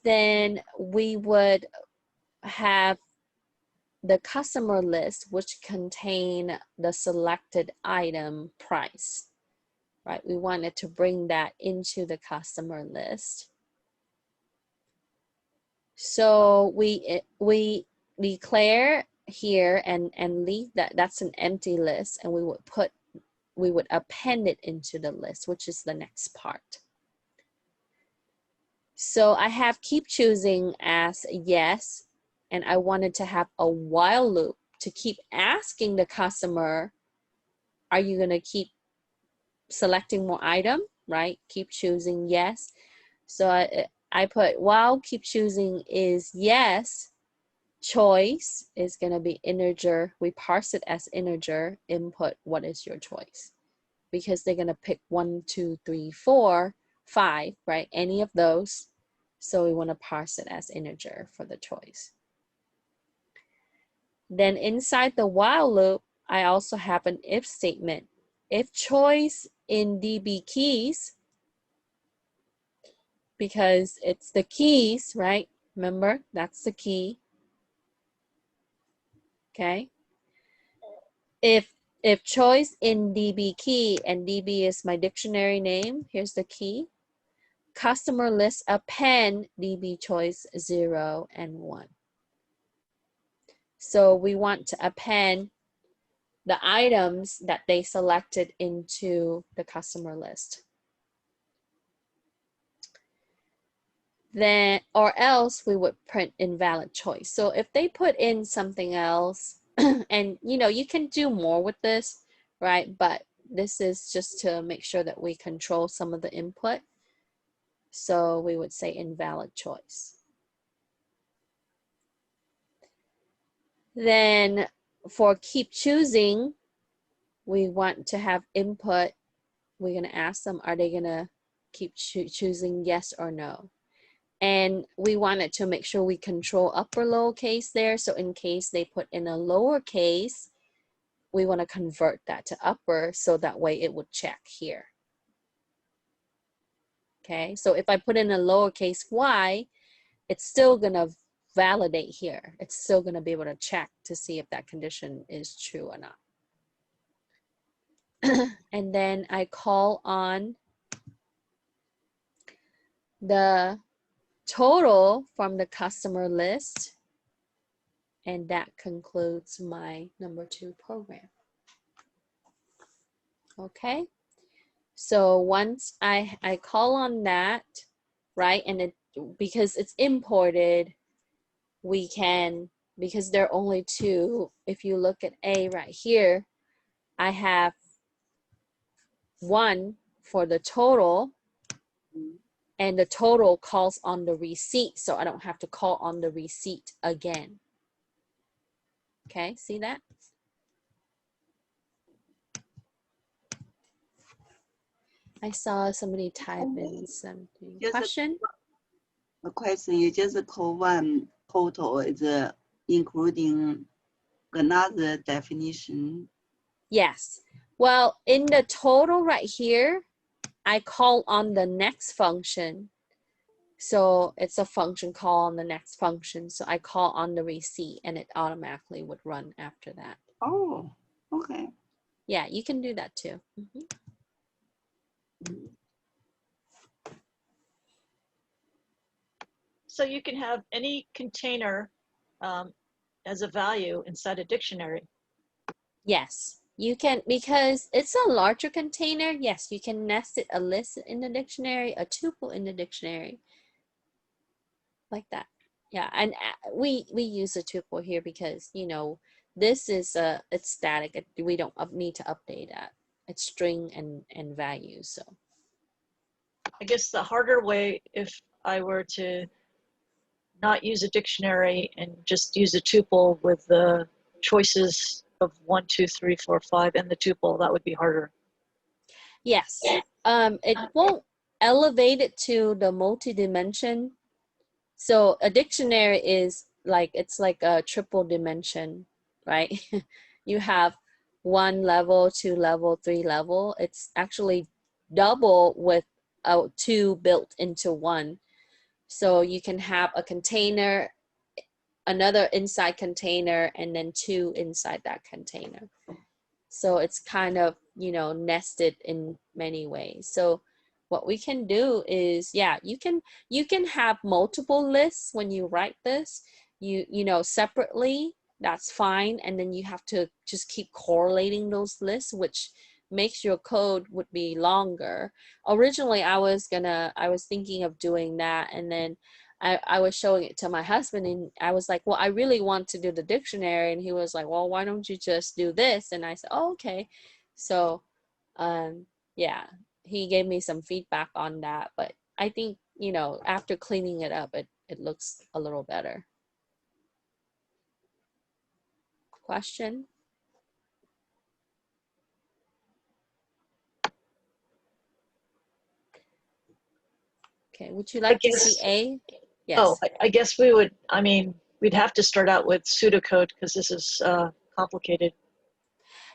Speaker 1: Then we would have the customer list, which contain the selected item price, right? We wanted to bring that into the customer list. So we declare here and leave that's an empty list, and we would append it into the list, which is the next part. So I have keep choosing as yes, and I wanted to have a while loop to keep asking the customer, are you going to keep selecting more item, right? Keep choosing yes. So I put while keep choosing is yes, choice is going to be integer. We parse it as integer, input what is your choice, because they're going to pick 1, 2, 3, 4, 5, right? Any of those. So we want to parse it as integer for the choice. Then inside the while loop, I also have an if statement. If choice in DB keys, because it's the keys, right? Remember, that's the key. Okay. If choice in DB key, and DB is my dictionary name, here's the key. Customer list append DB choice 0 and 1. So we want to append the items that they selected into the customer list. Then, or else we would print invalid choice. So if they put in something else, and you know, you can do more with this, right? But this is just to make sure that we control some of the input. So we would say invalid choice. Then for keep choosing, we want to have input. We're going to ask them, are they going to keep choosing yes or no? And we wanted to make sure we control upper lowercase there. So in case they put in a lowercase, we want to convert that to upper so that way it would check here. Okay, so if I put in a lowercase y, it's still going to validate here. It's still going to be able to check to see if that condition is true or not. And then I call on the total from the customer list. And that concludes my number 2 program. Okay, so once I call on that, right, and it, because it's imported, we can, because there are only 2, if you look at A right here, I have 1 for the total, and the total calls on the receipt, so I don't have to call on the receipt again. Okay, see that? I saw somebody type in something.
Speaker 5: Yes,
Speaker 1: Question?
Speaker 5: The question is just call one total is including another definition.
Speaker 1: Yes. Well, in the total right here, I call on the next function. So it's a function call on the next function. So I call on the receipt and it automatically would run after that.
Speaker 5: Oh, okay.
Speaker 1: Yeah, you can do that too. Mhm.
Speaker 3: So you can have any container as a value inside a dictionary.
Speaker 1: Yes, you can, because it's a larger container. Yes, you can nest it, a list in the dictionary, a tuple in the dictionary, like that. Yeah, and we use a tuple here because, you know, this is it's static. We don't need to update that. It's string and values. So
Speaker 3: I guess the harder way, if I were to not use a dictionary and just use a tuple with the choices of 1, 2, 3, 4, 5 and the tuple, that would be harder.
Speaker 1: yes, it won't elevate it to the multi-dimension. So a dictionary is like, it's like a triple dimension, right? You have 1 level, 2 level, 3 level. It's actually double with 2 built into 1. So you can have a container, another inside container, and then 2 inside that container. So it's kind of, you know, nested in many ways. So what we can do is, yeah, you can have multiple lists when you write this, you know, separately, that's fine. And then you have to just keep correlating those lists, which makes your code would be longer. Originally, I was thinking of doing that, and then I was showing it to my husband, and I was like, well, I really want to do the dictionary. And he was like, well, why don't you just do this? And I said, oh, okay. So, yeah, he gave me some feedback on that. But I think, you know, after cleaning it up, it looks a little better. Question? Okay, would you like to see A? Yes.
Speaker 3: Oh, I guess we would, I mean, we'd have to start out with pseudocode because this is complicated.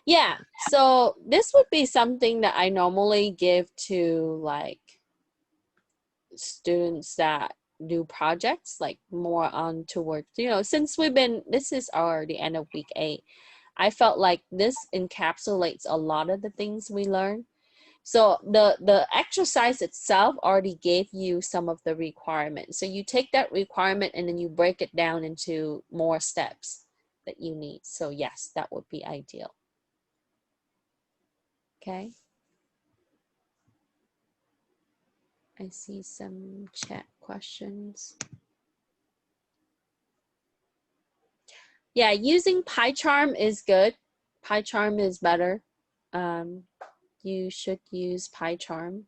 Speaker 1: Yeah, so this would be something that I normally give to like students that do projects, like more on toward, you know, since this is the end of week 8, I felt like this encapsulates a lot of the things we learned. So the exercise itself already gave you some of the requirements. So you take that requirement and then you break it down into more steps that you need. So yes, that would be ideal. Okay. I see some chat questions. Yeah, using PyCharm is good. PyCharm is better. You should use PyCharm.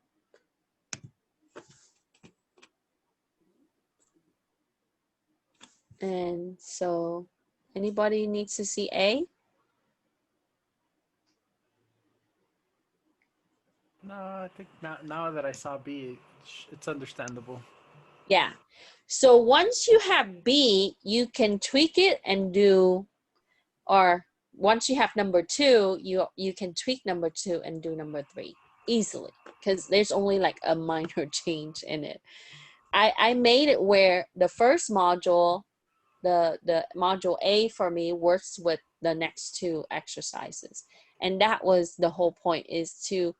Speaker 1: And so anybody needs to see A?
Speaker 2: No, I think now that I saw B, it's understandable.
Speaker 1: Yeah. So once you have B, you can tweak it and do, or once you have number 2, you can tweak number 2 and do number 3 easily, because there's only like a minor change in it. I made it where the first module, the module A for me, works with the next 2 exercises. And that was the whole point, is to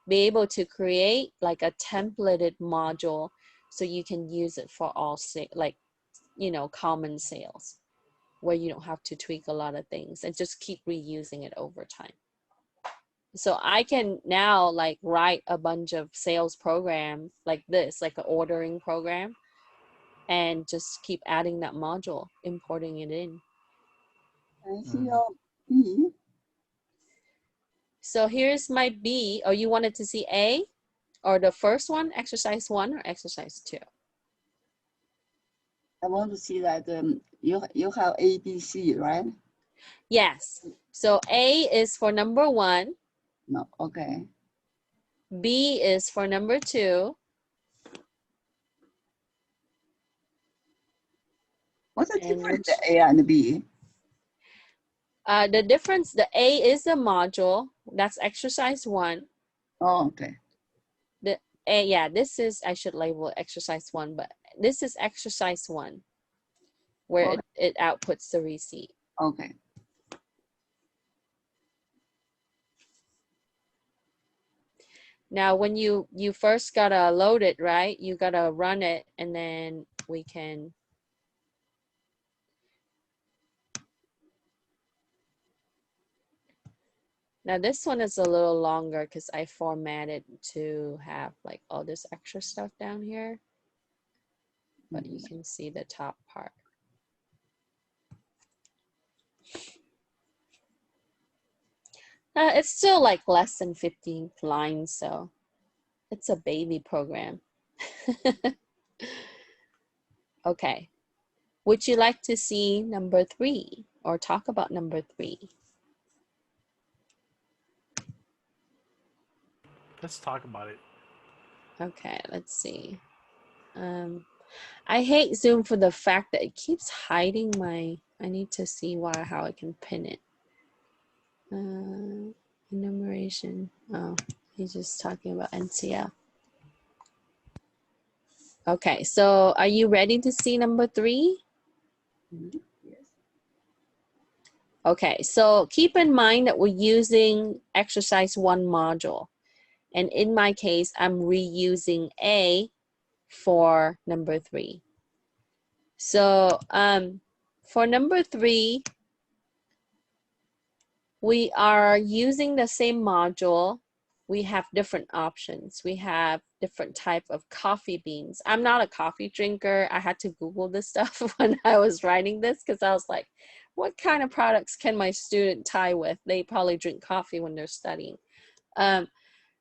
Speaker 1: be able to create like a templated module so you can use it for all, like, you know, common sales, where you don't have to tweak a lot of things and just keep reusing it over time. So I can now like write a bunch of sales program like this, like an ordering program, and just keep adding that module, importing it in.
Speaker 5: I see your B.
Speaker 1: So here's my B. Oh, you wanted to see A, or the first one, exercise 1 or exercise 2?
Speaker 5: I want to see that you have A, B, C, right?
Speaker 1: Yes. So A is for number 1.
Speaker 5: No, okay.
Speaker 1: B is for number 2.
Speaker 5: What's the
Speaker 1: And
Speaker 5: difference, the A and B?
Speaker 1: the difference, the A is the module. That's exercise 1.
Speaker 5: Oh, okay.
Speaker 1: The A, yeah, this is, I should label it exercise 1, but this is exercise 1, where
Speaker 5: Okay.
Speaker 1: it outputs the receipt.
Speaker 5: Okay.
Speaker 1: Now, when you first gotta load it, right? You gotta run it, and then we can. Now this one is a little longer because I formatted to have like all this extra stuff down here, but you can see the top part. It's still like less than 15 lines, so it's a baby program. Okay. Would you like to see number 3 or talk about number 3?
Speaker 2: Let's talk about it.
Speaker 1: Okay, let's see. I hate Zoom for the fact that it keeps hiding my, I need to see how I can pin it. Enumeration. Oh, he's just talking about NCL. Okay, so are you ready to see number 3?
Speaker 5: Yes.
Speaker 1: Okay, so keep in mind that we're using exercise 1 module. And in my case, I'm reusing A for number 3. So for number 3, we are using the same module. We have different options. We have different type of coffee beans. I'm not a coffee drinker. I had to Google this stuff when I was writing this, because I was like, what kind of products can my student tie with? They probably drink coffee when they're studying.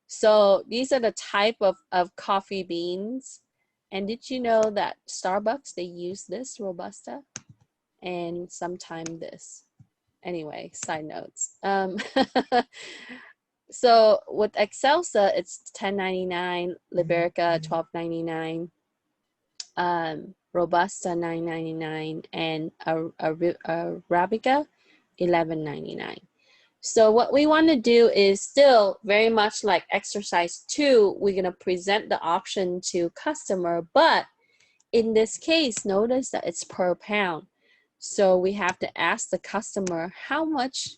Speaker 1: So these are the type of coffee beans. And did you know that Starbucks, they use this Robusta and sometimes this? Anyway, side notes. So with Excelsa, it's $10.99, Liberica $12.99, Robusta $9.99, and Arabica $11.99. So what we want to do is still very much like exercise 2, we're going to present the option to customer, but in this case, notice that it's per pound. So we have to ask the customer how much,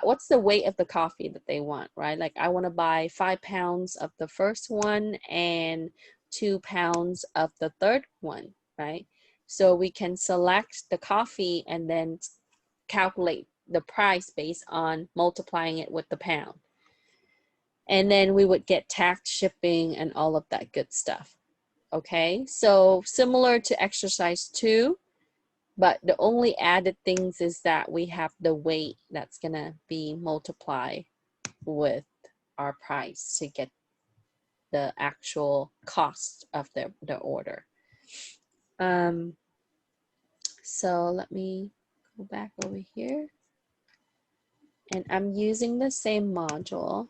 Speaker 1: what's the weight of the coffee that they want, right? Like I want to buy 5 pounds of the first one and 2 pounds of the third one, right? So we can select the coffee and then calculate the price based on multiplying it with the pound. And then we would get tax, shipping, and all of that good stuff. Okay, so similar to exercise 2, but the only added things is that we have the weight that's gonna be multiplied with our price to get the actual cost of the order. So let me go back over here. And I'm using the same module.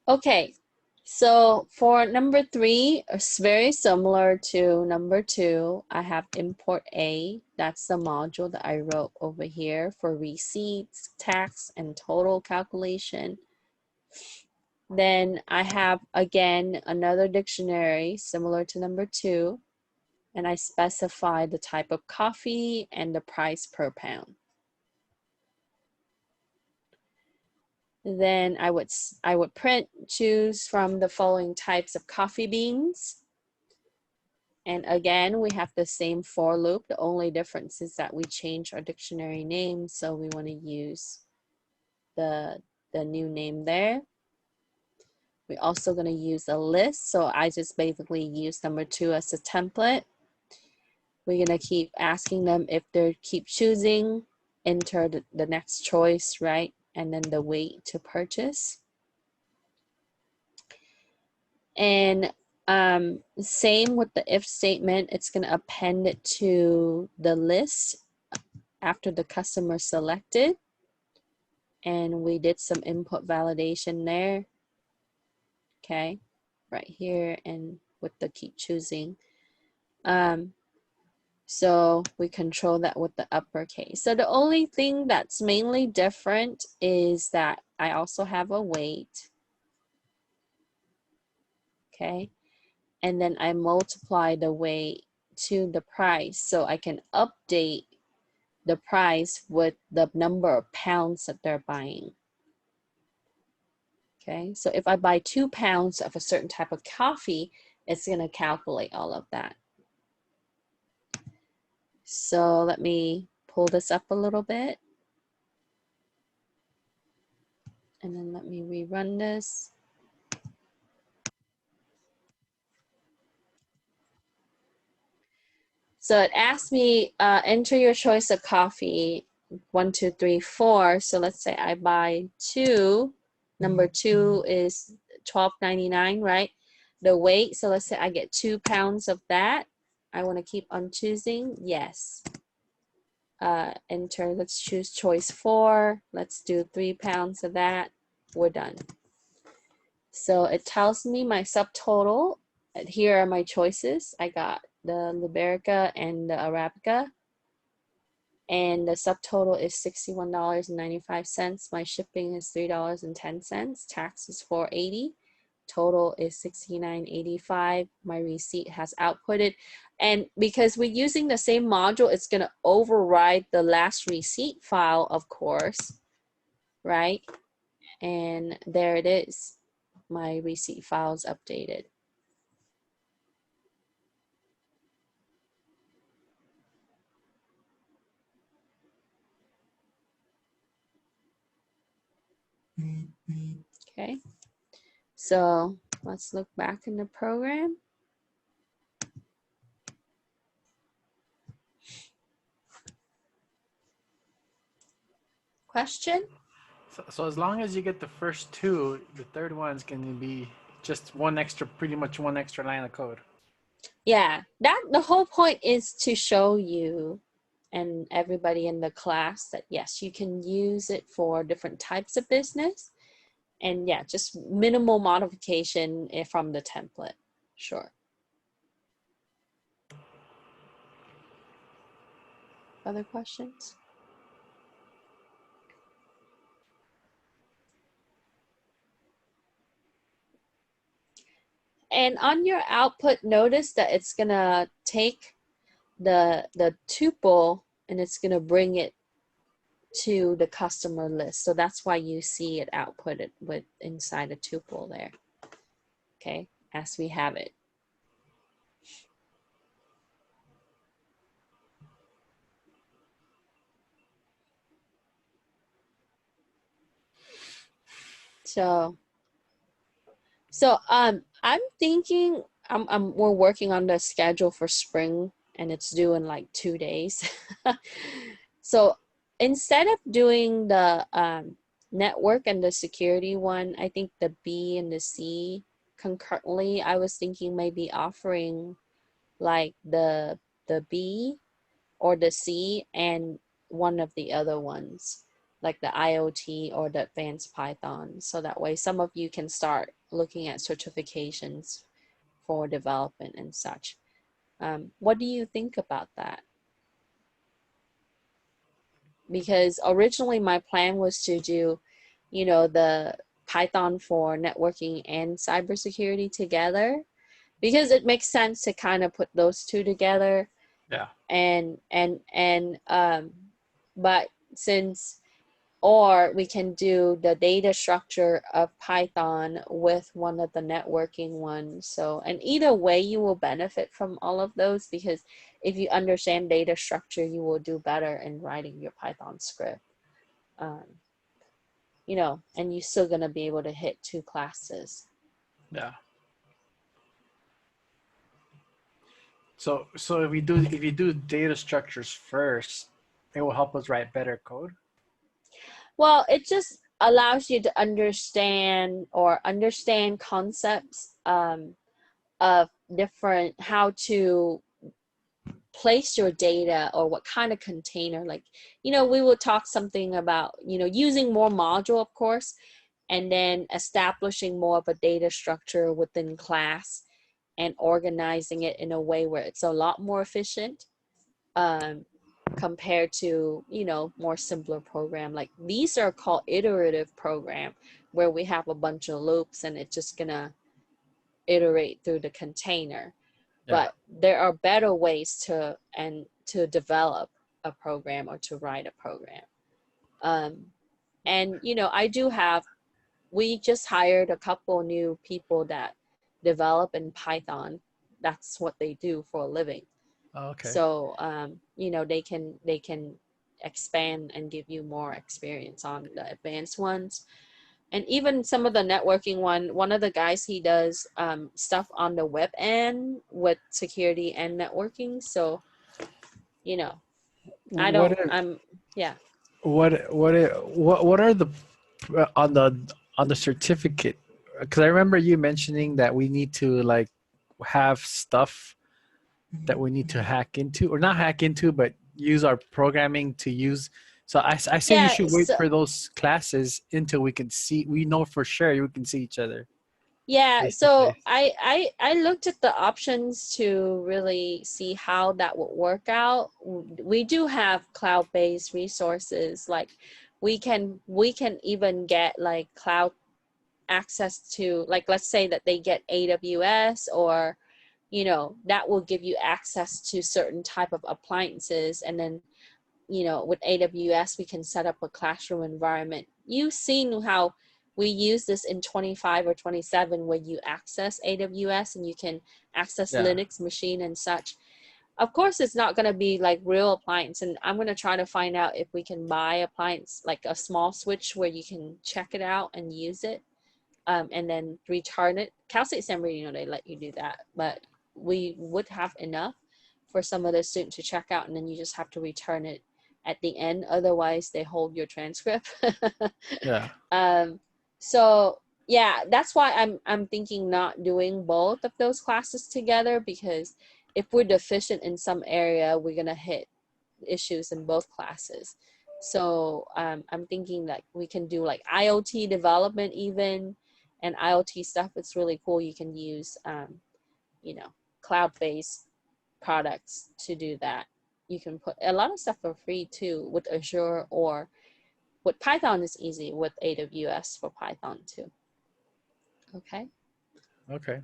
Speaker 1: Okay, so for number 3, it's very similar to number 2. I have import A. That's the module that I wrote over here for receipts, tax, and total calculation. Then I have, again, another dictionary similar to number 2. And I specify the type of coffee and the price per pound. Then I would choose from the following types of coffee beans. And again, we have the same for loop. The only difference is that we change our dictionary name. So we want to use the new name there. We're also going to use a list. So I just basically use number 2 as a template. We're going to keep asking them if they keep choosing, enter the next choice, right? And then the weight to purchase. And same with the if statement, it's going to append it to the list after the customer selected. And we did some input validation there. Okay, right here and with the keep choosing. So we control that with the uppercase. So the only thing that's mainly different is that I also have a weight. Okay. And then I multiply the weight to the price so I can update the price with the number of pounds that they're buying. Okay, so if I buy 2 pounds of a certain type of coffee, it's going to calculate all of that. So let me pull this up a little bit. And then let me rerun this. So it asked me, enter your choice of coffee, 1, 2, 3, 4. So let's say I buy 2. Number 2 is $12.99, right? The weight, so let's say I get 2 pounds of that. I want to keep on choosing, yes. Enter, let's choose choice 4. Let's do 3 pounds of that. We're done. So it tells me my subtotal. Here are my choices. I got the Liberica and the Arabica. And the subtotal is $61.95. My shipping is $3.10. Tax is $4.80. Total is $69.85. My receipt has outputted. And because we're using the same module, it's going to override the last receipt file, of course, right? And there it is. My receipt file is updated. Okay, so let's look back in the program. Question?
Speaker 2: So as long as you get the first 2, the third one's going to be just pretty much one extra line of code.
Speaker 1: Yeah, the whole point is to show you and everybody in the class that yes, you can use it for different types of business. And yeah, just minimal modification from the template. Sure. Other questions? And on your output, notice that it's gonna take the tuple and it's gonna bring it to the customer list. So that's why you see it outputted with inside a tuple there. Okay, as we have it. So I'm thinking we're working on the schedule for spring and it's due in like 2 days. So instead of doing the network and the security one, I think the B and the C concurrently, I was thinking maybe offering like the B or the C and one of the other ones, like the IoT or the advanced Python. So that way some of you can start looking at certifications for development and such. What do you think about that? Because originally my plan was to do, you know, the Python for networking and cybersecurity together, because it makes sense to kind of put those two together.
Speaker 2: Yeah.
Speaker 1: But since, or we can do the data structure of Python with one of the networking ones. So, and either way you will benefit from all of those, because if you understand data structure, you will do better in writing your Python script. You know, and you're still gonna be able to hit 2 classes.
Speaker 2: Yeah. So if you do data structures first, it will help us write better code.
Speaker 1: Well, it just allows you to understand concepts of different, how to place your data or what kind of container. Like, you know, we will talk something about, you know, using more module, of course, and then establishing more of a data structure within class and organizing it in a way where it's a lot more efficient. Compared to, you know, more simpler program. Like these are called iterative program, where we have a bunch of loops and it's just gonna iterate through the container.
Speaker 2: Yeah.
Speaker 1: But there are better ways to develop a program or to write a program. And you know, we just hired a couple new people that develop in Python. That's what they do for a living.
Speaker 2: Oh, okay.
Speaker 1: So, you know, they can expand and give you more experience on the advanced ones. And even some of the networking one of the guys, he does stuff on the web end with security and networking. So, you know,
Speaker 2: What are
Speaker 1: yeah.
Speaker 2: what are the on the certificate? Because I remember you mentioning that we need to like have stuff that we need to hack into, or not hack into, but use our programming to use. So I say you
Speaker 1: Yeah,
Speaker 2: should wait
Speaker 1: so,
Speaker 2: for those classes until we know for sure we can see each other.
Speaker 1: yeah,
Speaker 2: Face to
Speaker 1: so
Speaker 2: face.
Speaker 1: I looked at the options to really see how that would work out. We do have cloud-based resources, like we can even get like cloud access to, like, let's say that they get AWS, or you know, that will give you access to certain type of appliances. And then, you know, with AWS we can set up a classroom environment. You've seen how we use this in 25 or 27, where you access AWS and you can access
Speaker 2: Yeah.
Speaker 1: Linux machine and such. Of course it's not going to be like real appliance, and I'm going to try to find out if we can buy appliance, like a small switch where you can check it out and use it, and then return it. Cal State San Bernardino, they let you do that, but we would have enough for some of the students to check out, and then you just have to return it at the end. Otherwise they hold your transcript.
Speaker 2: Yeah.
Speaker 1: So yeah, that's why I'm thinking not doing both of those classes together, because if we're deficient in some area, we're gonna hit issues in both classes. So I'm thinking that we can do like IoT development even, and IoT stuff. It's really cool. You can use you know, cloud-based products to do that. You can put a lot of stuff for free too with Azure, or with Python is easy with AWS for Python too. Okay.
Speaker 2: Okay.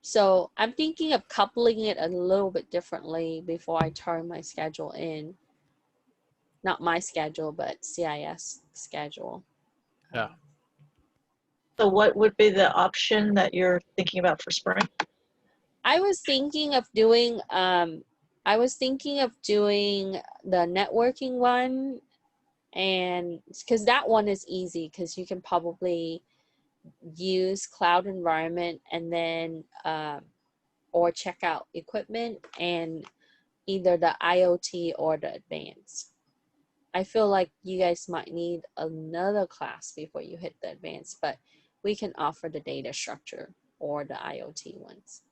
Speaker 1: So I'm thinking of coupling it a little bit differently before I turn my schedule in. Not my schedule, but CIS schedule.
Speaker 2: Yeah.
Speaker 3: So what would be the option that you're thinking about for spring?
Speaker 1: I was thinking of doing the networking one, and because that one is easy, because you can probably use cloud environment and then or check out equipment and either the IoT or the advanced. I feel like you guys might need another class before you hit the advanced, but we can offer the data structure or the IoT ones.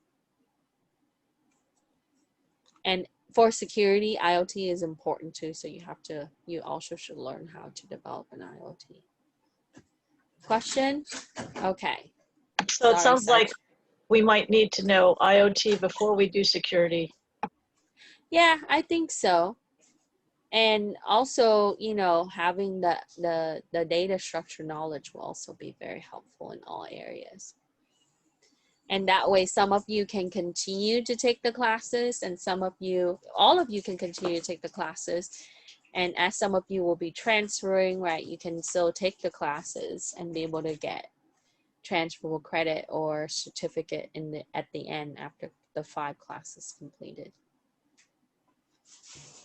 Speaker 1: And for security, IoT is important too, so you also should learn how to develop an IoT. Question? Okay.
Speaker 3: So it
Speaker 1: Sorry,
Speaker 3: sounds like we might need to know IoT before we do security.
Speaker 1: Yeah, I think so. And also, you know, having the data structure knowledge will also be very helpful in all areas. And that way, some of you can continue to take the classes, and all of you can continue to take the classes. And as some of you will be transferring, right, you can still take the classes and be able to get transferable credit or certificate at the end after the 5 classes completed.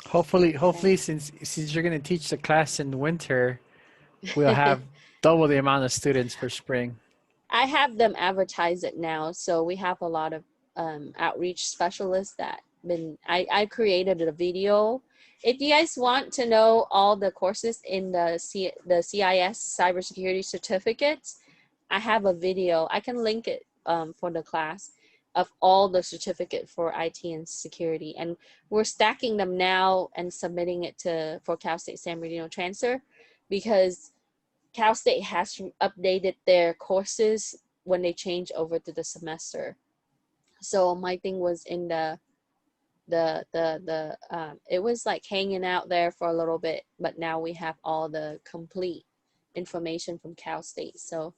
Speaker 2: Hopefully, since you're gonna teach the class in winter, we'll have double the amount of students for spring.
Speaker 1: I have them advertise it now, so we have a lot of outreach specialists that I created a video. If you guys want to know all the courses in the CIS cybersecurity certificates, I have a video. I can link it for the class of all the certificate for IT and security, and we're stacking them now and submitting it for Cal State San Bernardino transfer, because Cal State has updated their courses when they change over to the semester. So my thing was in it was like hanging out there for a little bit, but now we have all the complete information from Cal State. So,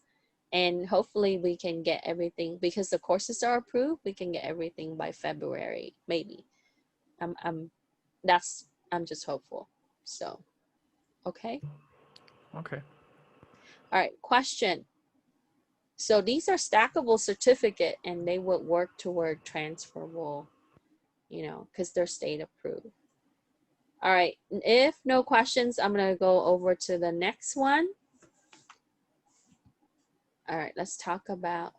Speaker 1: and hopefully we can get everything, because the courses are approved, we can get everything by February, maybe. I'm just hopeful. So, okay.
Speaker 2: Okay.
Speaker 1: All right, question. So these are stackable certificate, and they would work toward transferable, you know, because they're state approved. All right, if no questions, I'm gonna go over to the next one. All right, let's talk about,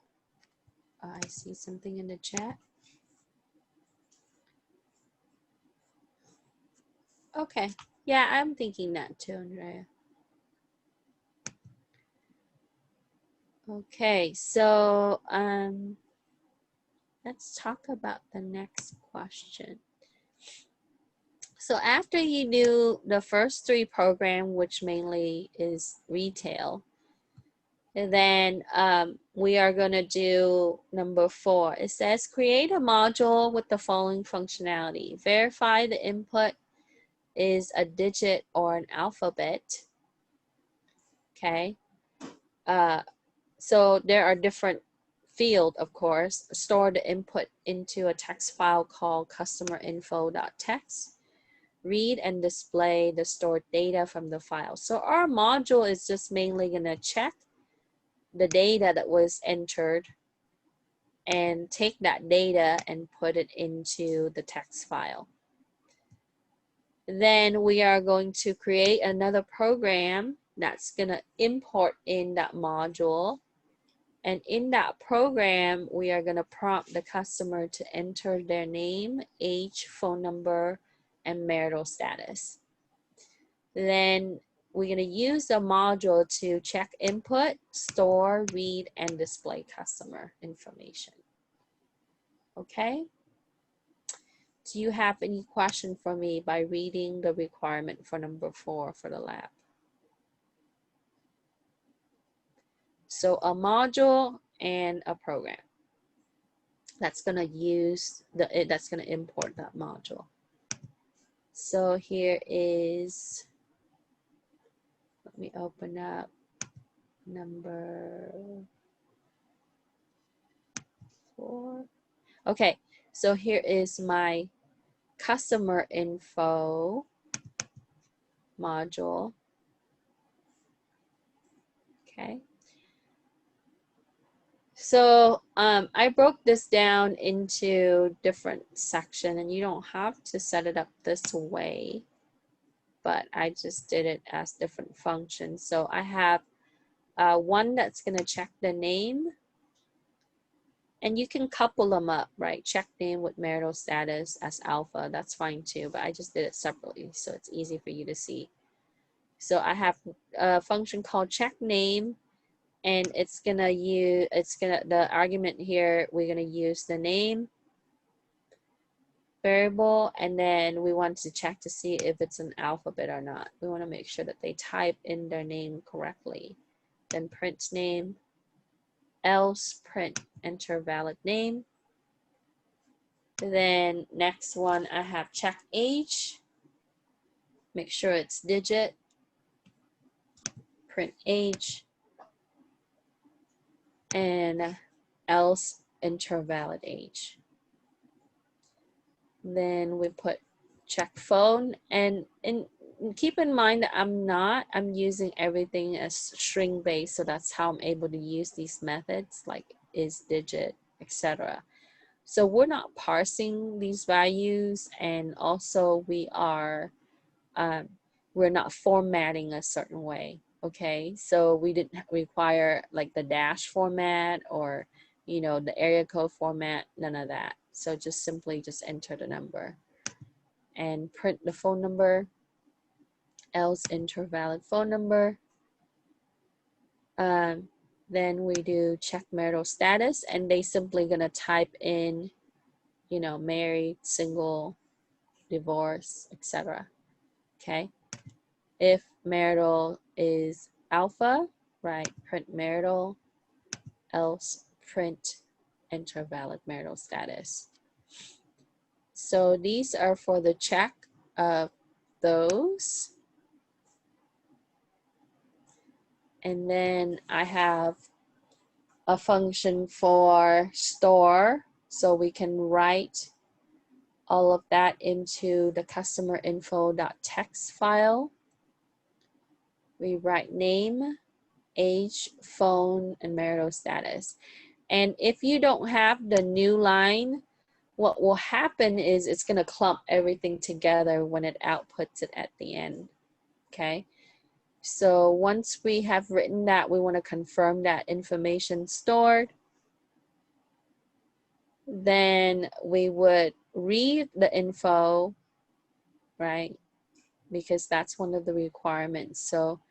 Speaker 1: I see something in the chat. Okay, yeah, I'm thinking that too, Andrea. Okay, so let's talk about the next question. So after you do the first 3 program, which mainly is retail, and then we are going to do number 4. It says create a module with the following functionality. Verify the input is a digit or an alphabet. Okay. So there are different fields, of course. Store the input into a text file called customerinfo.txt. Read and display the stored data from the file. So our module is just mainly going to check the data that was entered and take that data and put it into the text file. Then we are going to create another program that's going to import in that module. And in that program, we are going to prompt the customer to enter their name, age, phone number, and marital status. Then we're going to use the module to check input, store, read, and display customer information. Okay? Do you have any question for me by reading the requirement for number 4 for the lab? So a module and a program that's going to that's going to import that module. So here is, let me open up number 4. Okay, so here is my customer info module. Okay. So I broke this down into different sections, and you don't have to set it up this way, but I just did it as different functions. So I have one that's going to check the name, and you can couple them up, right? Check name with marital status as alpha, that's fine too, but I just did it separately so it's easy for you to see. So I have a function called check name, and it's gonna use, the argument here, we're gonna use the name variable, and then we want to check to see if it's an alphabet or not. We want to make sure that they type in their name correctly. Then print name, else print enter valid name. Then next one, I have check age, make sure it's digit, print age, and else enter valid age. Then we put check phone, and keep in mind that I'm using everything as string based, so that's how I'm able to use these methods like is digit, etc. So we're not parsing these values, and also we're not formatting a certain way. Okay, so we didn't require like the dash format or, you know, the area code format, none of that. So just simply just enter the number and print the phone number, else enter valid phone number. Then we do check marital status, and they simply gonna type in, you know, married, single, divorce, etc. Okay, if marital is alpha, right, print marital, else print enter valid marital status. So these are for the check of those. And then I have a function for store, so we can write all of that into the customer info.txt file. We write name, age, phone, and marital status. And if you don't have the new line, what will happen is it's going to clump everything together when it outputs it at the end. Okay, so once we have written that, we want to confirm that information stored. Then we would read the info, right? Because that's one of the requirements. So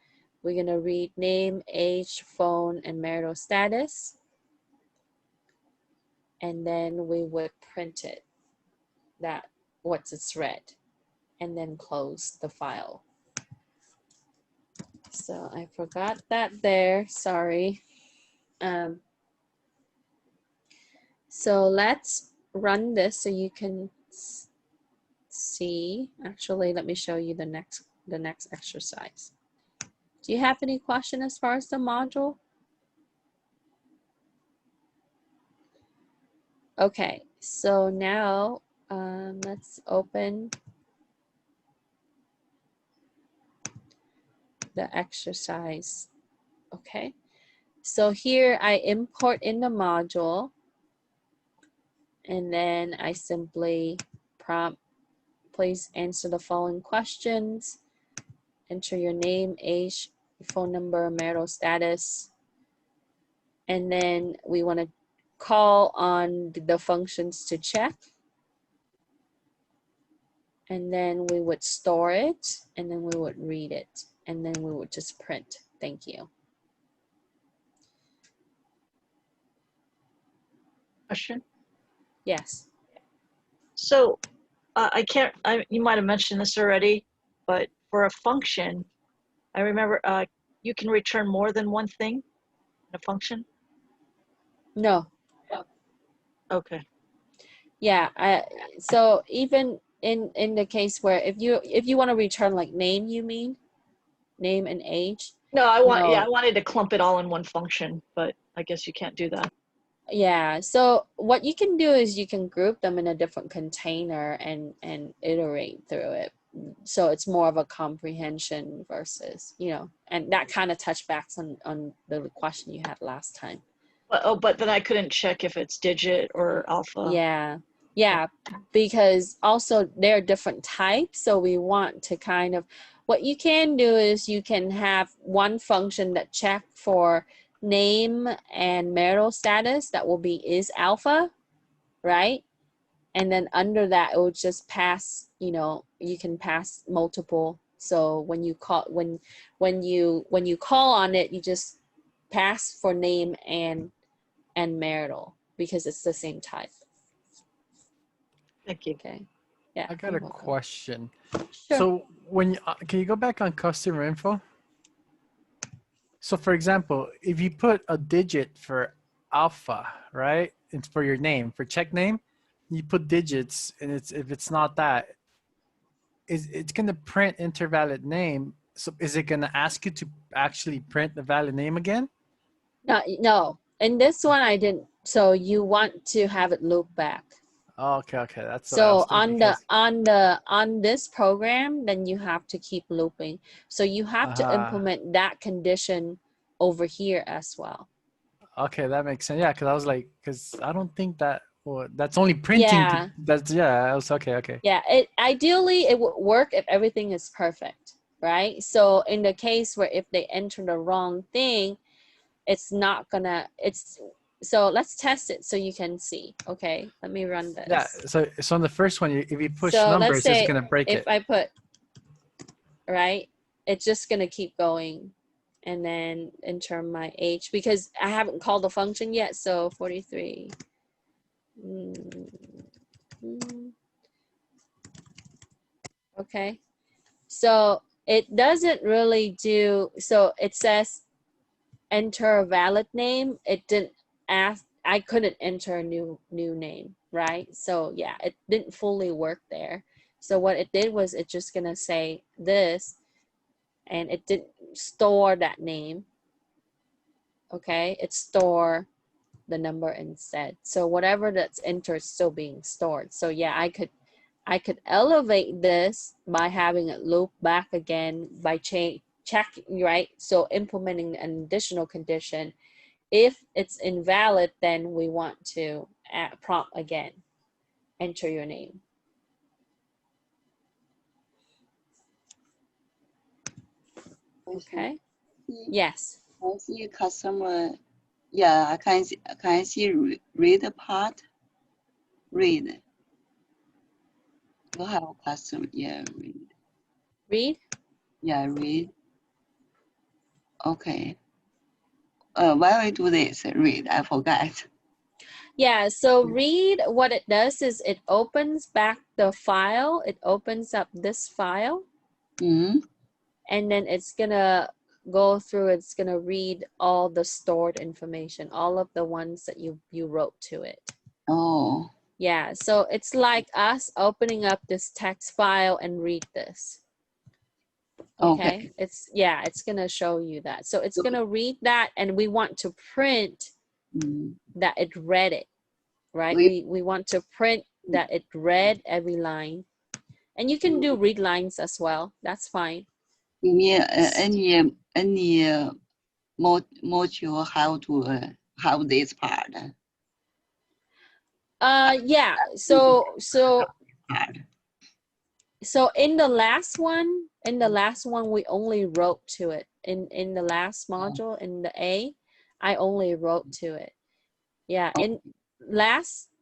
Speaker 1: we're going to read name, age, phone, and marital status. And then we would print it, that what's it's read, and then close the file. So I forgot that there, sorry. So let's run this so you can see. Actually, let me show you the next exercise. Do you have any question as far as the module? Okay, so now let's open the exercise. Okay, so here I import in the module, and then I simply prompt, please answer the following questions, enter your name, age, phone number, marital status, and then we want to call on the functions to check, and then we would store it, and then we would read it, and then we would just print. Thank you.
Speaker 3: Question?
Speaker 1: Yes.
Speaker 3: So you might have mentioned this already, but for a function, I remember you can return more than one thing in a function?
Speaker 1: No.
Speaker 3: Okay.
Speaker 1: Yeah. So even in the case where if you want to return like name, you mean name and age?
Speaker 3: No, I
Speaker 1: No.
Speaker 3: wanted to clump it all in one function, but I guess you can't do that.
Speaker 1: Yeah, so what you can do is you can group them in a different container and iterate through it. So it's more of a comprehension versus, you know, and that kind of touch backs on the question you had last time.
Speaker 3: But then I couldn't check if it's digit or alpha.
Speaker 1: Yeah, yeah, because also there are different types. So we want to kind of, what you can do is you can have one function that check for name and marital status that will be is alpha, right? And then under that it will just pass, you know, you can pass multiple. So when you call when you call on it, you just pass for name and marital because it's the same type.
Speaker 3: Thank you.
Speaker 1: Okay. Yeah.
Speaker 2: I got
Speaker 1: you're
Speaker 2: a
Speaker 1: welcome.
Speaker 2: question.
Speaker 1: Sure.
Speaker 2: So when can you go back on customer info? So for example, if you put a digit for alpha, right? It's for your name, for check name, you put digits, and if it's not that, it's gonna print intervalid name. So is it gonna ask you to actually print the valid name again?
Speaker 1: No. In this one I didn't. So you want to have it loop back.
Speaker 2: Oh, okay, that's what I was
Speaker 1: So
Speaker 2: thinking.
Speaker 1: on this program, then you have to keep looping. So you have to implement that condition over here as well.
Speaker 2: Okay, that makes sense. Yeah, because I was like, because I don't think that, well, that's only printing.
Speaker 1: Yeah.
Speaker 2: That's, yeah, I was okay.
Speaker 1: Yeah, ideally it would work if everything is perfect, right? So in the case where if they enter the wrong thing, it's not gonna, so let's test it so you can see. Okay, let me run this.
Speaker 2: Yeah, so on the first one, if you push
Speaker 1: So let's
Speaker 2: numbers, it's
Speaker 1: say
Speaker 2: gonna break
Speaker 1: if
Speaker 2: it.
Speaker 1: I put, right, it's just gonna keep going and then enter my age because I haven't called the function yet. So 43. Okay, so it doesn't really do, so it says enter a valid name. It didn't ask, I couldn't enter a new name, right? So yeah, it didn't fully work there. So what it did was it's just gonna say this, and it didn't store that name. Okay, it store the number instead. So whatever that's entered is still being stored. So yeah, I could elevate this by having it loop back again by checking, right? So implementing an additional condition. If it's invalid, then we want to prompt again, enter your name. Okay. Yes.
Speaker 5: I see customer. Yeah, I can see read part. Read. You have customer. Yeah, read.
Speaker 1: Read.
Speaker 5: Yeah, read. Okay. Why we do this? Read. I forgot.
Speaker 1: Yeah, so read, what it does is it opens back the file. It opens up this file.
Speaker 5: Mm-hmm.
Speaker 1: And then it's gonna go through, it's gonna read all the stored information, all of the ones that you wrote to it.
Speaker 5: Oh.
Speaker 1: Yeah, so it's like us opening up this text file and read this. Okay. It's gonna show you that. So it's gonna read that, and we want to print that it read it, right? We want to print that it read every line. And you can do read lines as well. That's fine.
Speaker 5: You mean any module how to have this part?
Speaker 1: Yeah. So in the last one, we only wrote to it. In the last module, in the A, I only wrote to it. Yeah.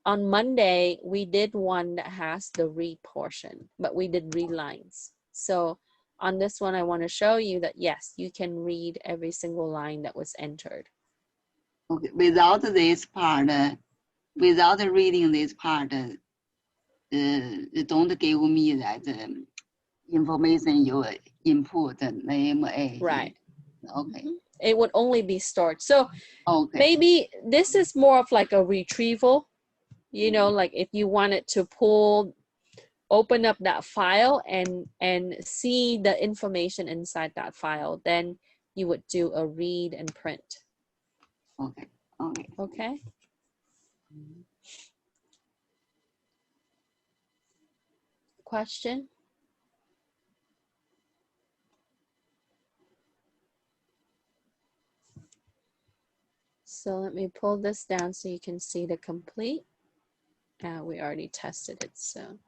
Speaker 1: On Monday, we did one that has the read portion, but we did read lines. So on this one, I want to show you that yes, you can read every single line that was entered.
Speaker 5: Okay. Without this part, without reading this part, don't give me that information you input name A.
Speaker 1: Right.
Speaker 5: Okay.
Speaker 1: It would only be stored. So
Speaker 5: okay.
Speaker 1: Maybe this is more of like a retrieval, you know, like if you wanted to open up that file and see the information inside that file, then you would do a read and print.
Speaker 5: Okay.
Speaker 1: Okay. Question? So let me pull this down so you can see the complete. We already tested it, so.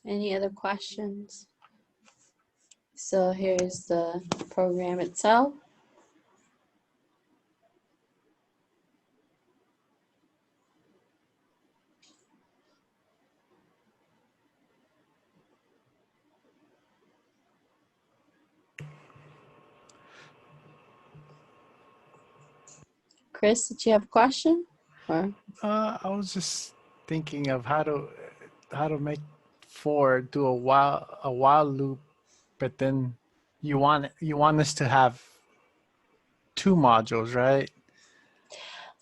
Speaker 1: Any other questions? So here's the program itself. Chris, did you have a question? Or
Speaker 2: I was just thinking of how to make for do a while loop, but then you want us to have two modules, right?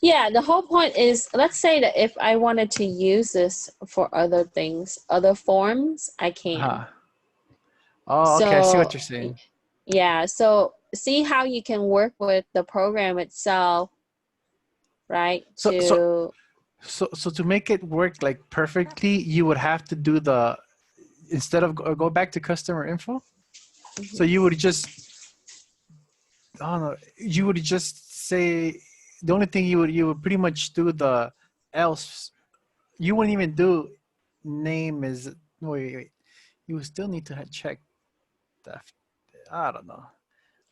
Speaker 1: yeah, the whole point is, let's say that if I wanted to use this for other things, other forms, I can.
Speaker 2: Uh-huh. Oh, okay. I see what you're saying.
Speaker 1: Yeah, so see how you can work with the program itself, right?
Speaker 2: So to make it work like perfectly, you would have to do the, instead of go back to customer info. So you would just, I don't know, you would just say the only thing you would pretty much do the else. You wouldn't even do name is, no, wait. You would still need to check that. I don't know.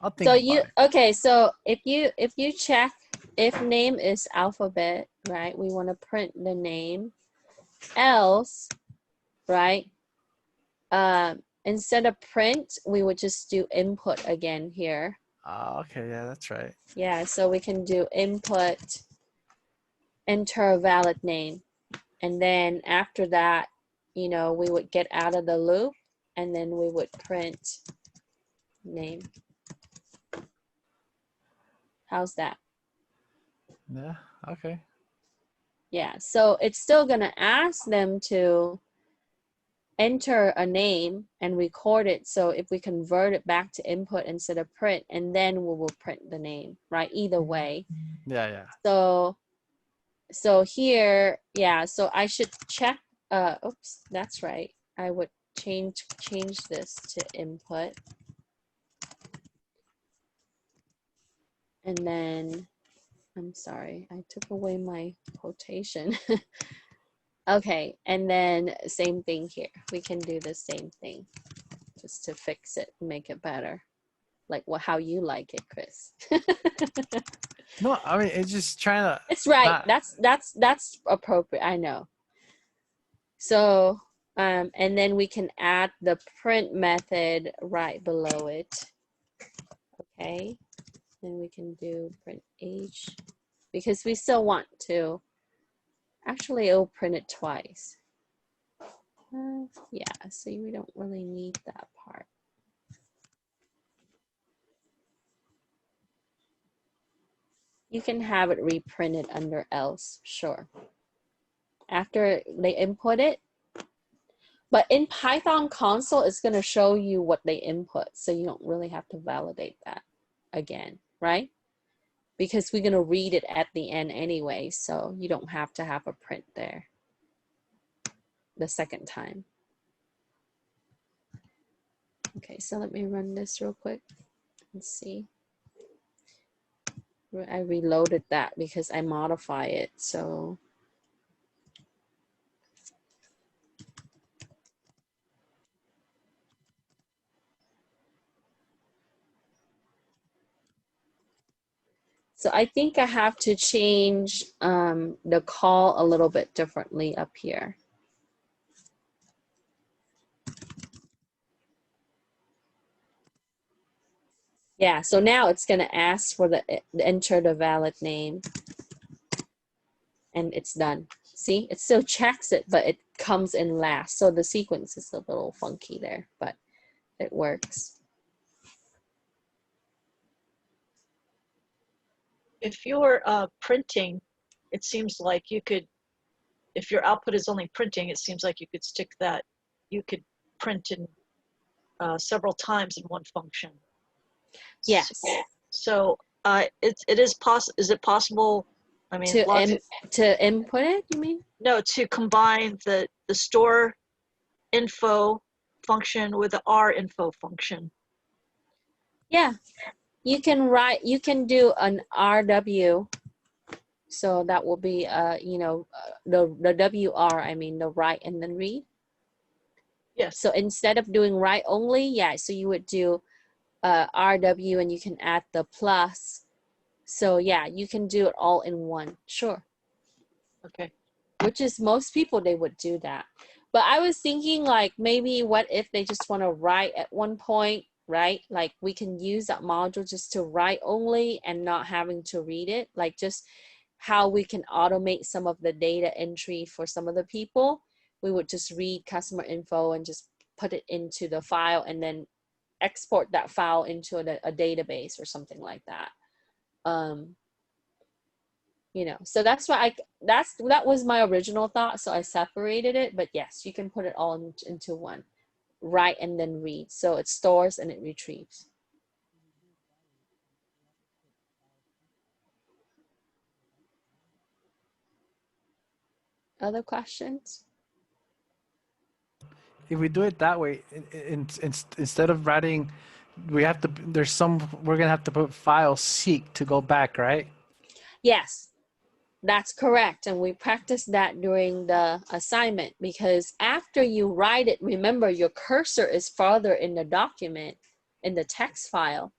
Speaker 2: I'll think
Speaker 1: So
Speaker 2: about it.
Speaker 1: okay, so if you check if name is alphabet, right? We want to print the name. Else, right? Instead of print, we would just do input again here.
Speaker 2: Okay, yeah, that's right.
Speaker 1: Yeah, so we can do input, enter a valid name. And then after that, you know, we would get out of the loop and then we would print name. How's that?
Speaker 2: Yeah, okay.
Speaker 1: Yeah, so it's still gonna ask them to enter a name and record it. So if we convert it back to input instead of print, and then we will print the name, right? Either way.
Speaker 2: Yeah.
Speaker 1: So here, yeah, so I should check, oops, that's right. I would change this to input. And then, I'm sorry, I took away my quotation. Okay, and then same thing here. We can do the same thing just to fix it, make it better. Like how you like it, Chris.
Speaker 2: No, I mean, it's just trying to.
Speaker 1: It's right. That's appropriate. I know. So, and then we can add the print method right below it. Okay. Then we can do print age because we still want to. Actually, it'll print it twice. Yeah, so we don't really need that part. You can have it reprinted under else, sure. After they input it, but in Python console, it's going to show you what they input, so you don't really have to validate that again, right? Because we're going to read it at the end anyway, so you don't have to have a print there the second time. Okay, so let me run this real quick and see. I reloaded that because I modify it, so. So I think I have to change the call a little bit differently up here. Yeah, so now it's going to ask for the enter the valid name. And it's done. See, it still checks it, but it comes in last. So the sequence is a little funky there, but it works.
Speaker 3: If you're printing, it seems like you could, if your output is only printing, it seems like you could stick that, you could print in several times in one function.
Speaker 1: Yes.
Speaker 3: So it is possible, is it possible, I mean,
Speaker 1: to input it, you mean?
Speaker 3: no, to combine the store info function with the R info function?
Speaker 1: Yeah, you can write, you can do an RW. So that will be, you know, the WR, I mean, the write and then read.
Speaker 3: Yes.
Speaker 1: So instead of doing write only, yeah, so you would do RW and you can add the plus. So yeah, you can do it all in one, sure.
Speaker 3: Okay.
Speaker 1: Which is most people, they would do that. But I was thinking like maybe what if they just want to write at one point, right? Like we can use that module just to write only and not having to read it. Like just how we can automate some of the data entry for some of the people. We would just read customer info and just put it into the file and then export that file into a database or something like that. You know, so that's why that was my original thought. So I separated it, but yes, you can put it all into one, write and then read. So it stores and it retrieves. Other questions?
Speaker 2: If we do it that way, instead of writing, we have to, we're gonna have to put file seek to go back, right?
Speaker 1: Yes, that's correct. And we practiced that during the assignment because after you write it, remember your cursor is farther in the document, in the text file.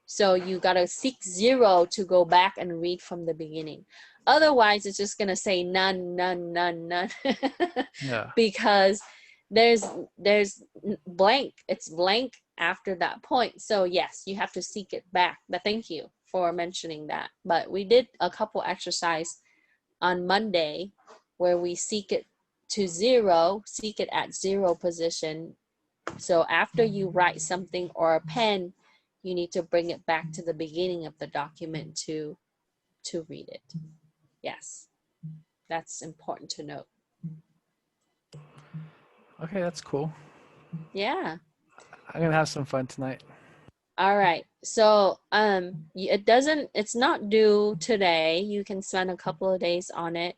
Speaker 1: So you gotta seek 0 to go back and read from the beginning. Otherwise, it's just gonna say none, none, none, none.
Speaker 2: Yeah.
Speaker 1: Because there's blank. It's blank after that point. So yes, you have to seek it back. But thank you for mentioning that. But we did a couple exercise on Monday where we seek it to 0, seek it at 0 position. So after you write something or a pen, you need to bring it back to the beginning of the document to read it. Yes, that's important to note.
Speaker 2: Okay, that's cool.
Speaker 1: Yeah.
Speaker 2: I'm gonna have some fun tonight.
Speaker 1: All right. So it's not due today. You can spend a couple of days on it.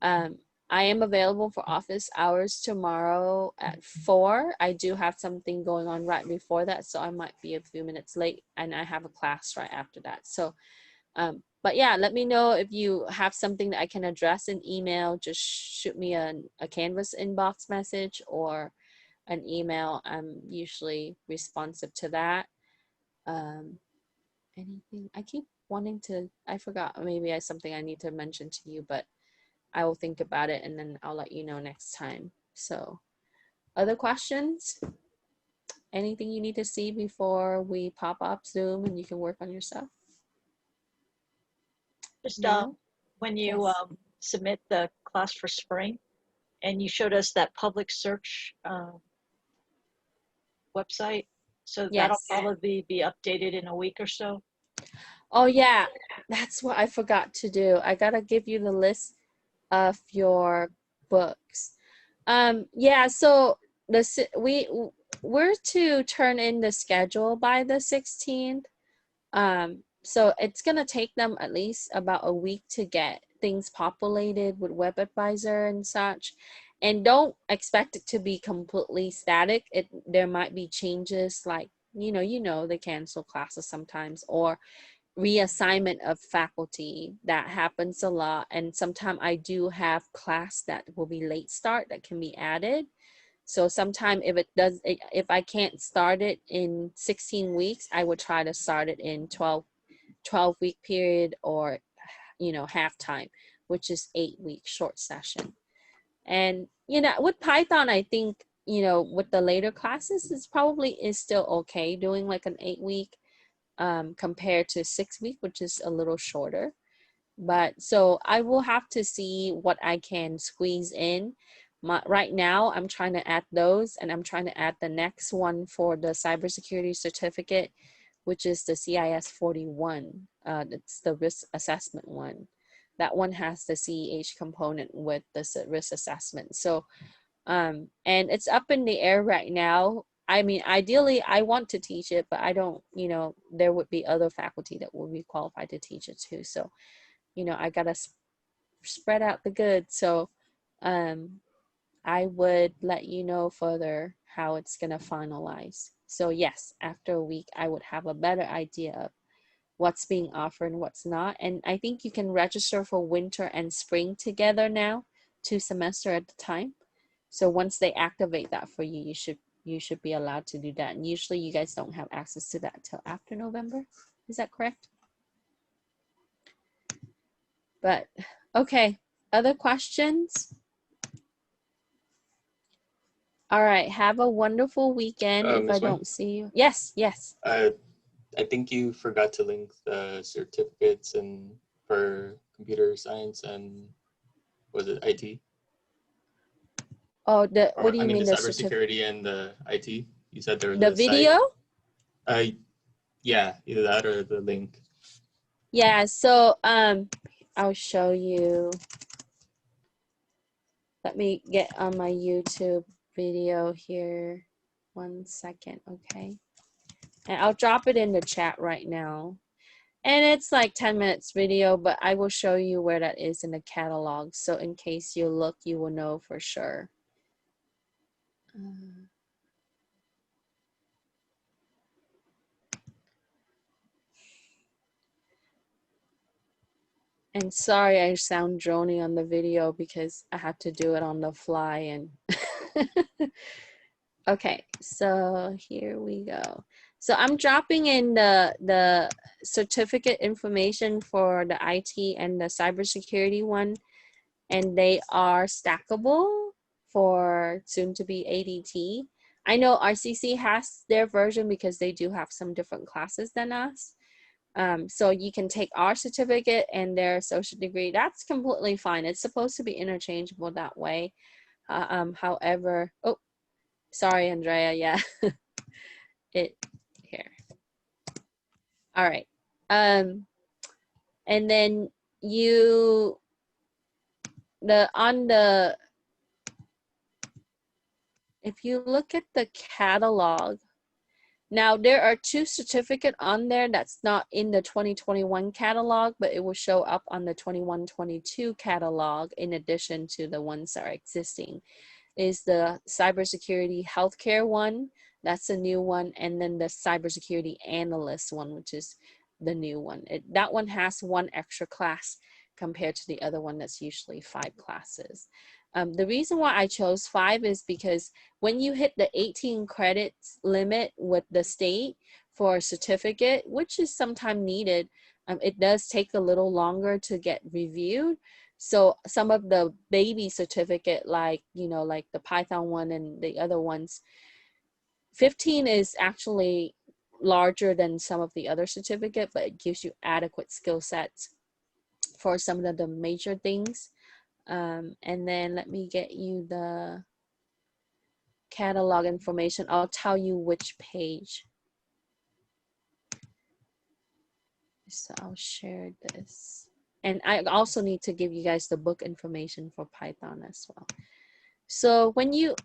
Speaker 1: I am available for office hours tomorrow at 4. I do have something going on right before that, so I might be a few minutes late, and I have a class right after that. So, but yeah, let me know if you have something that I can address in email. Just shoot me a Canvas inbox message or an email. I'm usually responsive to that. Anything I keep wanting to, I forgot, maybe something I need to mention to you, but I will think about it and then I'll let you know next time. So other questions? Anything you need to see before we pop up Zoom and you can work on your stuff?
Speaker 3: Just
Speaker 1: No?
Speaker 3: when you
Speaker 1: Yes.
Speaker 3: submit the class for spring and you showed us that public search website, so that'll
Speaker 1: Yes.
Speaker 3: probably be updated in a week or so.
Speaker 1: Oh yeah, that's what I forgot to do. I gotta give you the list of your books. Yeah, so we're to turn in the schedule by the 16th. So it's gonna take them at least about a week to get things populated with WebAdvisor and such. And don't expect it to be completely static. There might be changes like, you know, they cancel classes sometimes, or reassignment of faculty. That happens a lot. And sometimes I do have class that will be late start that can be added. So sometime if I can't start it in 16 weeks, I would try to start it in 12-week period, or, you know, half time, which is 8-week short session. And, you know, with Python, I think, you know, with the later classes, it's probably is still okay doing like an 8-week compared to 6 week, which is a little shorter. But so I will have to see what I can squeeze in. Right now, I'm trying to add those, and I'm trying to add the next one for the cybersecurity certificate, which is the CIS41. It's the risk assessment one. That one has the CEH component with the risk assessment. So, and it's up in the air right now. I mean, ideally, I want to teach it, but I don't, you know, there would be other faculty that will be qualified to teach it too. So, you know, I gotta spread out the goods. So I would let you know further how it's gonna finalize. So yes, after a week, I would have a better idea of what's being offered and what's not. And I think you can register for winter and spring together now, 2 semesters at a time. So once they activate that for you, you should be allowed to do that. And usually you guys don't have access to that till after November. Is that correct? But okay, other questions? All right, have a wonderful weekend. If I
Speaker 6: Ms. Wang,
Speaker 1: don't see you. Yes, yes.
Speaker 6: I think you forgot to link the certificates and for computer science and was it IT?
Speaker 1: Oh,
Speaker 6: Or
Speaker 1: what do
Speaker 6: I
Speaker 1: you
Speaker 6: mean
Speaker 1: mean
Speaker 6: the
Speaker 1: the certificate?
Speaker 6: cybersecurity and the IT. You said there was
Speaker 1: The
Speaker 6: a site.
Speaker 1: video?
Speaker 6: Yeah, either that or the link.
Speaker 1: Yeah, so I'll show you. Let me get on my YouTube video here. 1 second, okay? And I'll drop it in the chat right now. And it's like 10 minutes video, but I will show you where that is in the catalog. So in case you look, you will know for sure. And sorry I sound drony on the video because I had to do it on the fly and okay, so here we go. So I'm dropping in the certificate information for the IT and the cybersecurity one, and they are stackable for soon to be ADT. I know RCC has their version because they do have some different classes than us. So you can take our certificate and their associate degree. That's completely fine. It's supposed to be interchangeable that way. However, oh, sorry, Andrea. Yeah, it here. All right. And then you if you look at the catalog. Now, there are 2 certificates on there that's not in the 2021 catalog, but it will show up on the 21-22 catalog in addition to the ones that are existing. Is the cybersecurity healthcare one, that's a new one, and then the cybersecurity analyst one, which is the new one. That one has 1 extra class compared to the other one that's usually 5 classes. The reason why I chose 5 is because when you hit the 18 credits limit with the state for a certificate, which is sometimes needed, it does take a little longer to get reviewed. So some of the baby certificate, like, you know, like the Python one and the other ones, 15 is actually larger than some of the other certificate, but it gives you adequate skill sets for some of the major things. And then let me get you the catalog information. I'll tell you which page. So I'll share this. And I also need to give you guys the book information for Python as well. So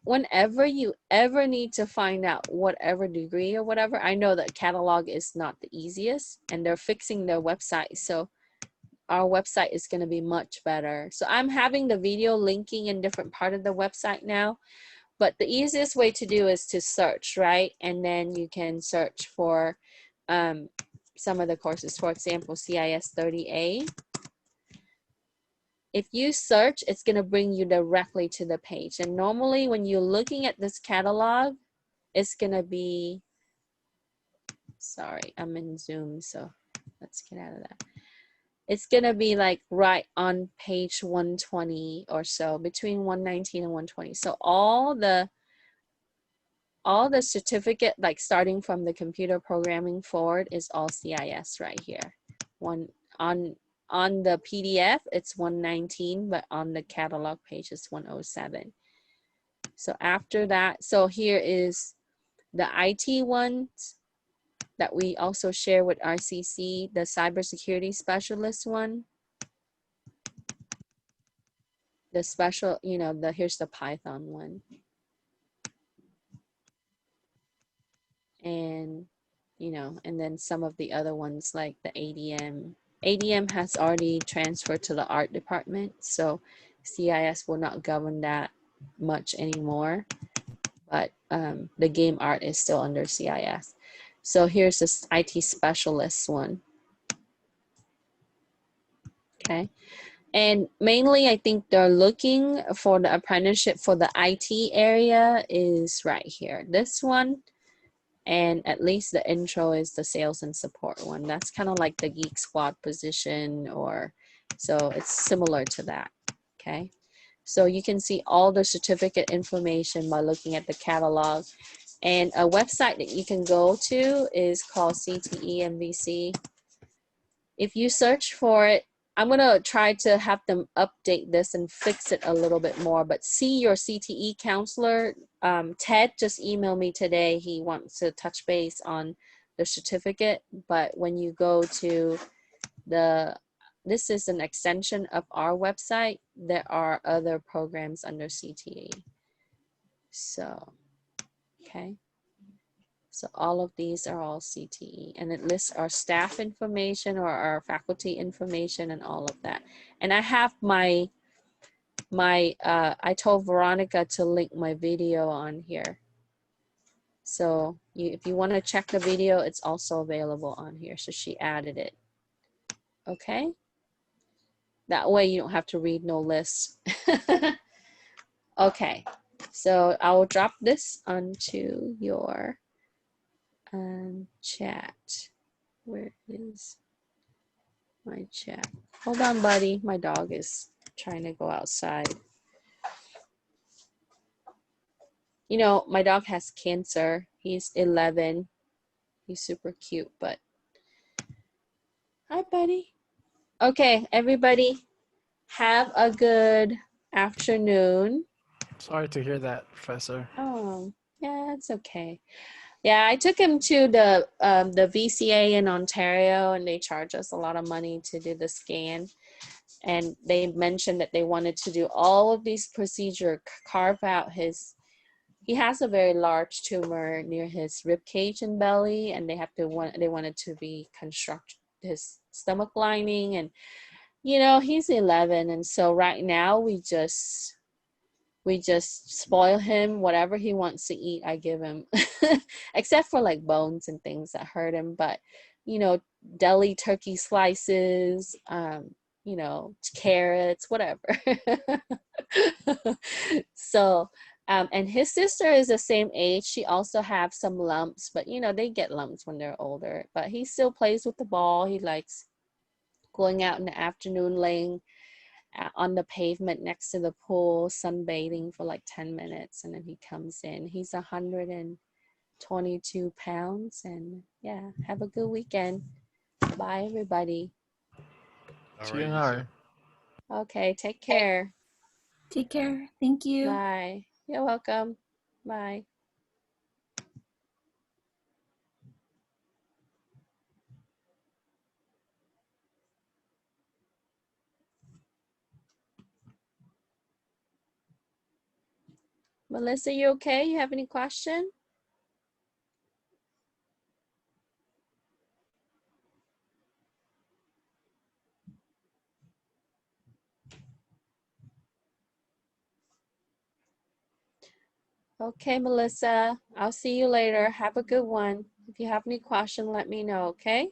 Speaker 1: whenever you ever need to find out whatever degree or whatever, I know that catalog is not the easiest and they're fixing their website. So our website is going to be much better. So I'm having the video linking in different part of the website now, but the easiest way to do is to search, right? And then you can search for some of the courses, for example, CIS30A. If you search, it's going to bring you directly to the page. And normally when you're looking at this catalog, it's going to be, sorry, I'm in Zoom, so let's get out of that. It's going to be like right on page 120 or so, between 119 and 120. So all the all the certificate, like starting from the computer programming forward, is all CIS right here. One on the PDF, it's 119, but on the catalog page, it's 107. So after that, so here is the IT ones that we also share with RCC, the cybersecurity specialist one. The special, you know, here's the Python one. And, you know, and then some of the other ones like the ADM. ADM has already transferred to the art department, so CIS will not govern that much anymore. But the game art is still under CIS. So here's this IT specialist one. Okay. And mainly, I think they're looking for the apprenticeship for the IT area is right here. This one, and at least the intro is the sales and support one. That's kind of like the Geek Squad position, or so it's similar to that. Okay. So you can see all the certificate information by looking at the catalog. And a website that you can go to is called CTE-MVC. If you search for it, I'm going to try to have them update this and fix it a little bit more, but see your CTE counselor. Ted just emailed me today. He wants to touch base on the certificate, but when you go to this is an extension of our website. There are other programs under CTE. So, okay. So all of these are all CTE, and it lists our staff information or our faculty information and all of that. And I have I told Veronica to link my video on here. So if you want to check the video, it's also available on here. So she added it. Okay. That way you don't have to read no list. Okay. So I will drop this onto your chat. Where is my chat? Hold on, buddy. My dog is trying to go outside. You know, my dog has cancer. He's 11. He's super cute, but hi, buddy. Okay, everybody, have a good afternoon.
Speaker 2: Sorry to hear that, Professor.
Speaker 1: Oh, yeah, it's okay. Yeah, I took him to the VCA in Ontario, and they charge us a lot of money to do the scan. And they mentioned that they wanted to do all of these procedures, carve out he has a very large tumor near his rib cage and belly, and they wanted to reconstruct his stomach lining. And, you know, he's 11. And so right now we just spoil him. Whatever he wants to eat, I give him, except for like bones and things that hurt him. But, you know, deli turkey slices, you know, carrots, whatever. So, and his sister is the same age. She also have some lumps, but you know, they get lumps when they're older. But he still plays with the ball. He likes going out in the afternoon, laying on the pavement next to the pool, sunbathing for like 10 minutes, and then he comes in. He's 122 pounds, and yeah, have a good weekend. Bye, everybody.
Speaker 2: TNR.
Speaker 1: Okay, take care.
Speaker 7: Take care. Thank you.
Speaker 1: Bye. You're welcome. Bye. Melissa, you okay? You have any question? Okay, Melissa, I'll see you later. Have a good one. If you have any question, let me know, okay?